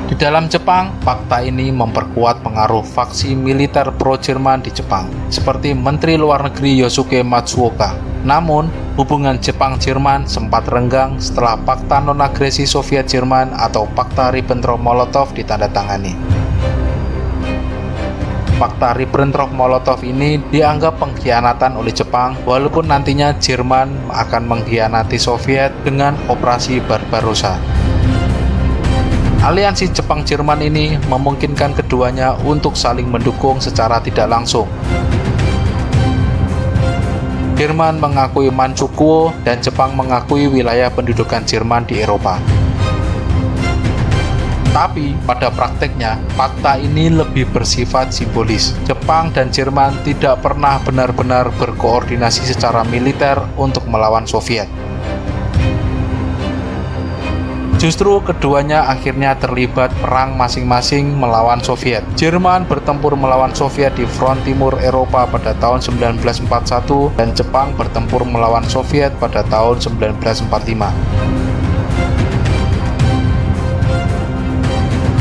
Di dalam Jepang, fakta ini memperkuat pengaruh faksi militer pro-Jerman di Jepang, seperti Menteri Luar Negeri Yosuke Matsuoka. Namun, hubungan Jepang-Jerman sempat renggang setelah Fakta Non-Agresi Soviet-Jerman atau Fakta Ribbentrop-Molotov ditandatangani. Fakta Ribbentrop-Molotov ini dianggap pengkhianatan oleh Jepang, walaupun nantinya Jerman akan mengkhianati Soviet dengan Operasi Barbarossa. Aliansi Jepang-Jerman ini memungkinkan keduanya untuk saling mendukung secara tidak langsung. Jerman mengakui Manchukuo dan Jepang mengakui wilayah pendudukan Jerman di Eropa. Tapi pada prakteknya, fakta ini lebih bersifat simbolis. Jepang dan Jerman tidak pernah benar-benar berkoordinasi secara militer untuk melawan Soviet. Justru keduanya akhirnya terlibat perang masing-masing melawan Soviet. Jerman bertempur melawan Soviet di front timur Eropa pada tahun 1941 dan Jepang bertempur melawan Soviet pada tahun 1945.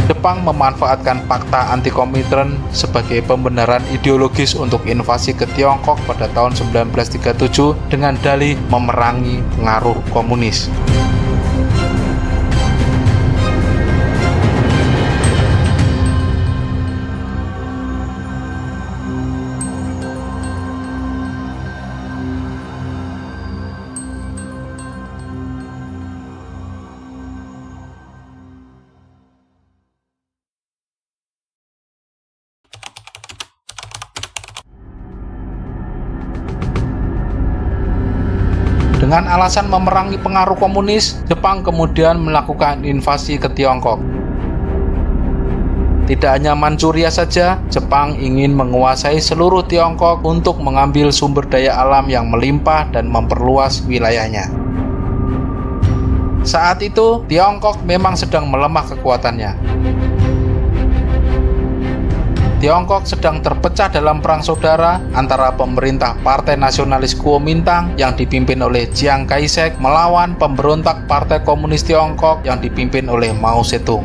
Jepang memanfaatkan fakta anti-Komintern sebagai pembenaran ideologis untuk invasi ke Tiongkok pada tahun 1937 dengan dalih memerangi pengaruh komunis. Dengan alasan memerangi pengaruh komunis, Jepang kemudian melakukan invasi ke Tiongkok. Tidak hanya Manchuria saja, Jepang ingin menguasai seluruh Tiongkok untuk mengambil sumber daya alam yang melimpah dan memperluas wilayahnya. Saat itu, Tiongkok memang sedang melemah kekuatannya. Tiongkok sedang terpecah dalam perang saudara antara pemerintah Partai Nasionalis Kuomintang yang dipimpin oleh Chiang Kai-shek melawan pemberontak Partai Komunis Tiongkok yang dipimpin oleh Mao Zedong.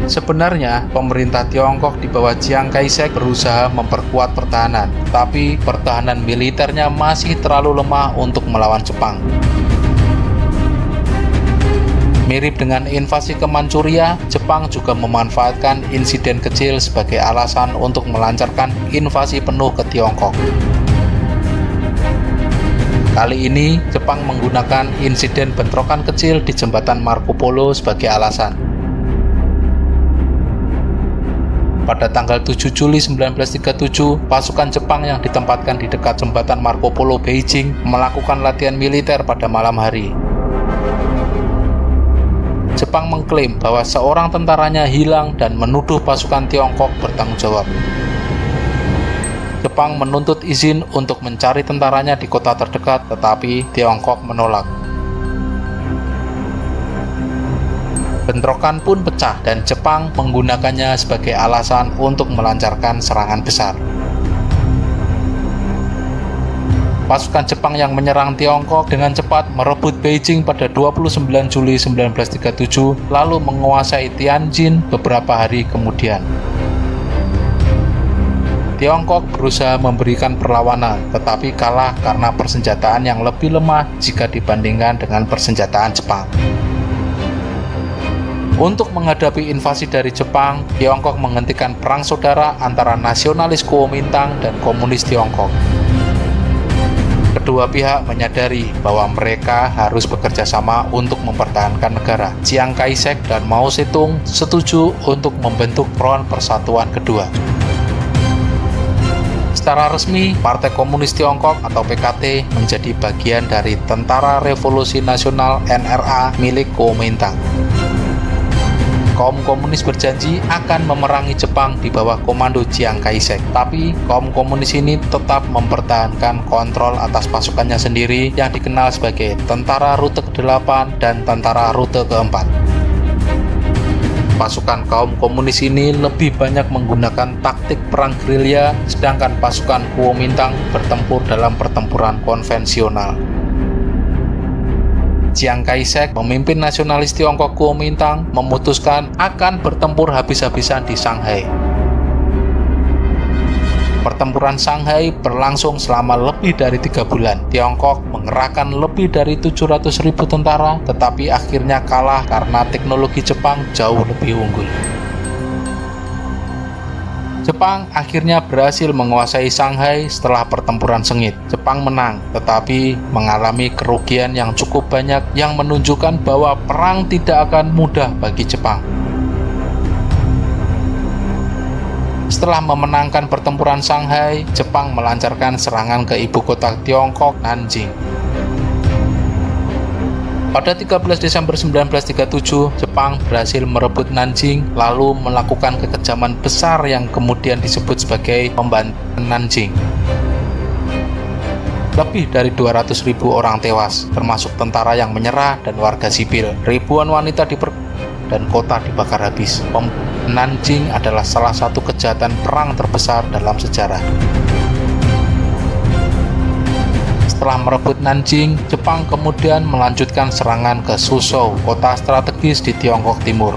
Sebenarnya, pemerintah Tiongkok di bawah Chiang Kai-shek berusaha memperkuat pertahanan, tapi pertahanan militernya masih terlalu lemah untuk melawan Jepang. Mirip dengan invasi ke Manchuria, Jepang juga memanfaatkan insiden kecil sebagai alasan untuk melancarkan invasi penuh ke Tiongkok. Kali ini, Jepang menggunakan insiden bentrokan kecil di jembatan Marco Polo sebagai alasan. Pada tanggal 7 Juli 1937, pasukan Jepang yang ditempatkan di dekat jembatan Marco Polo Beijing melakukan latihan militer pada malam hari. Jepang mengklaim bahwa seorang tentaranya hilang dan menuduh pasukan Tiongkok bertanggung jawab. Jepang menuntut izin untuk mencari tentaranya di kota terdekat, tetapi Tiongkok menolak. Bentrokan pun pecah dan Jepang menggunakannya sebagai alasan untuk melancarkan serangan besar. Pasukan Jepang yang menyerang Tiongkok dengan cepat merebut Beijing pada 29 Juli 1937, lalu menguasai Tianjin beberapa hari kemudian. Tiongkok berusaha memberikan perlawanan, tetapi kalah karena persenjataan yang lebih lemah jika dibandingkan dengan persenjataan Jepang. Untuk menghadapi invasi dari Jepang, Tiongkok menghentikan perang saudara antara nasionalis Kuomintang dan komunis Tiongkok. Kedua pihak menyadari bahwa mereka harus bekerja sama untuk mempertahankan negara. Chiang Kai-shek dan Mao Zedong setuju untuk membentuk Front Persatuan Kedua. Secara resmi, Partai Komunis Tiongkok atau PKT menjadi bagian dari Tentara Revolusi Nasional NRA milik Kuomintang. Kaum komunis berjanji akan memerangi Jepang di bawah komando Chiang Kai-shek. Tapi, kaum komunis ini tetap mempertahankan kontrol atas pasukannya sendiri yang dikenal sebagai Tentara Rute ke-8 dan Tentara Rute ke-4. Pasukan kaum komunis ini lebih banyak menggunakan taktik perang gerilya, sedangkan pasukan Kuomintang bertempur dalam pertempuran konvensional. Chiang Kai-shek, pemimpin nasionalis Tiongkok Kuomintang, memutuskan akan bertempur habis-habisan di Shanghai. Pertempuran Shanghai berlangsung selama lebih dari 3 bulan. Tiongkok mengerahkan lebih dari 700.000 tentara, tetapi akhirnya kalah karena teknologi Jepang jauh lebih unggul. Jepang akhirnya berhasil menguasai Shanghai setelah pertempuran sengit. Jepang menang, tetapi mengalami kerugian yang cukup banyak yang menunjukkan bahwa perang tidak akan mudah bagi Jepang. Setelah memenangkan pertempuran Shanghai, Jepang melancarkan serangan ke ibu kota Tiongkok, Nanjing. Pada 13 Desember 1937, Jepang berhasil merebut Nanjing, lalu melakukan kekejaman besar yang kemudian disebut sebagai pembantian Nanjing. Lebih dari 200.000 orang tewas, termasuk tentara yang menyerah dan warga sipil. Ribuan wanita dan kota dibakar habis. Nanjing adalah salah satu kejahatan perang terbesar dalam sejarah. Setelah merebut Nanjing, Jepang kemudian melanjutkan serangan ke Suzhou, kota strategis di Tiongkok Timur.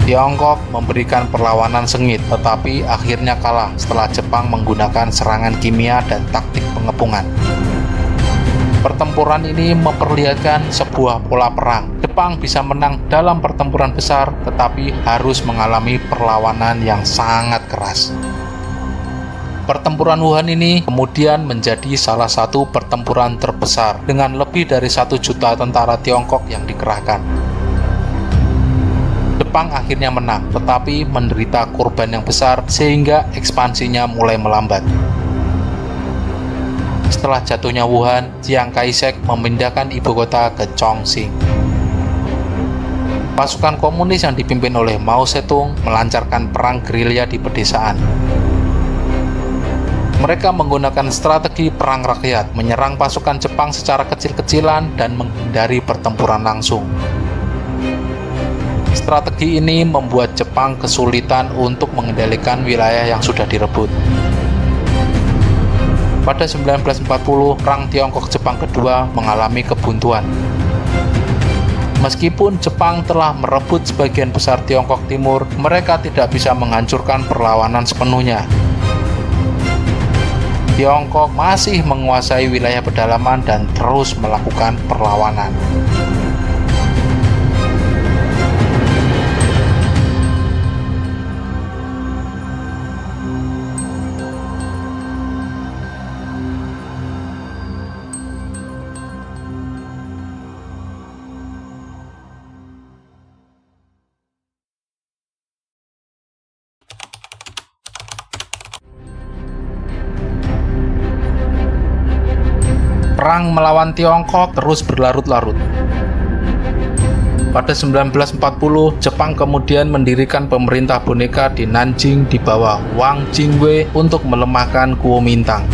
Tiongkok memberikan perlawanan sengit, tetapi akhirnya kalah setelah Jepang menggunakan serangan kimia dan taktik pengepungan. Pertempuran ini memperlihatkan sebuah pola perang. Jepang bisa menang dalam pertempuran besar, tetapi harus mengalami perlawanan yang sangat keras. Pertempuran Wuhan ini kemudian menjadi salah satu pertempuran terbesar dengan lebih dari 1 juta tentara Tiongkok yang dikerahkan. Jepang akhirnya menang, tetapi menderita korban yang besar sehingga ekspansinya mulai melambat. Setelah jatuhnya Wuhan, Chiang Kai-shek memindahkan ibu kota ke Chongqing. Pasukan komunis yang dipimpin oleh Mao Zedong melancarkan perang gerilya di pedesaan. Mereka menggunakan strategi perang rakyat, menyerang pasukan Jepang secara kecil-kecilan dan menghindari pertempuran langsung. Strategi ini membuat Jepang kesulitan untuk mengendalikan wilayah yang sudah direbut. Pada 1940, Perang Tiongkok-Jepang kedua mengalami kebuntuan. Meskipun Jepang telah merebut sebagian besar Tiongkok Timur, mereka tidak bisa menghancurkan perlawanan sepenuhnya. Tiongkok masih menguasai wilayah pedalaman dan terus melakukan perlawanan. Perang melawan Tiongkok terus berlarut-larut. Pada 1940, Jepang kemudian mendirikan pemerintah boneka di Nanjing di bawah Wang Jingwei untuk melemahkan Kuomintang.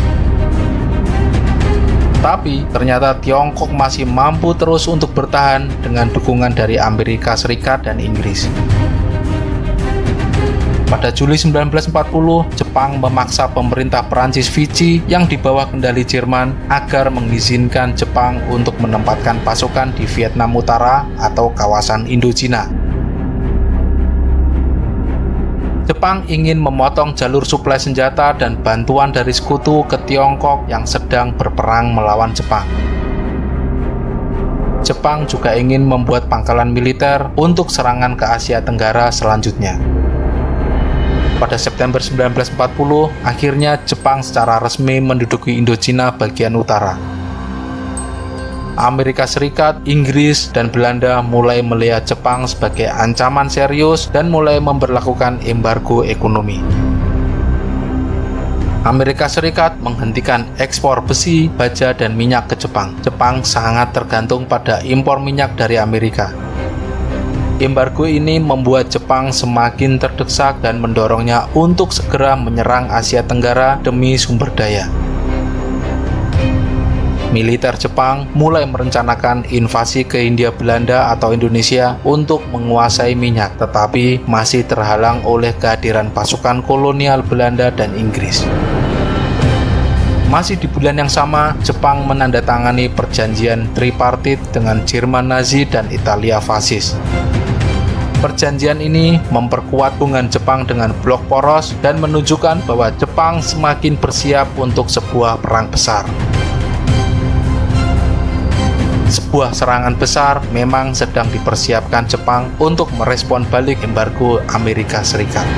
Tapi ternyata Tiongkok masih mampu terus untuk bertahan dengan dukungan dari Amerika Serikat dan Inggris. Pada Juli 1940, Jepang memaksa pemerintah Prancis Vichy yang di bawah kendali Jerman agar mengizinkan Jepang untuk menempatkan pasukan di Vietnam Utara atau kawasan Indochina. Jepang ingin memotong jalur suplai senjata dan bantuan dari sekutu ke Tiongkok yang sedang berperang melawan Jepang. Jepang juga ingin membuat pangkalan militer untuk serangan ke Asia Tenggara selanjutnya. Pada September 1940, akhirnya Jepang secara resmi menduduki Indochina bagian utara. Amerika Serikat, Inggris, dan Belanda mulai melihat Jepang sebagai ancaman serius dan mulai memberlakukan embargo ekonomi. Amerika Serikat menghentikan ekspor besi, baja, dan minyak ke Jepang. Jepang sangat tergantung pada impor minyak dari Amerika. Embargo ini membuat Jepang semakin terdesak dan mendorongnya untuk segera menyerang Asia Tenggara demi sumber daya. Militer Jepang mulai merencanakan invasi ke Hindia Belanda atau Indonesia untuk menguasai minyak, tetapi masih terhalang oleh kehadiran pasukan kolonial Belanda dan Inggris. Masih di bulan yang sama, Jepang menandatangani perjanjian tripartit dengan Jerman Nazi dan Italia fasis. Perjanjian ini memperkuat hubungan Jepang dengan blok poros dan menunjukkan bahwa Jepang semakin bersiap untuk sebuah perang besar. Sebuah serangan besar memang sedang dipersiapkan Jepang untuk merespon balik embargo Amerika Serikat.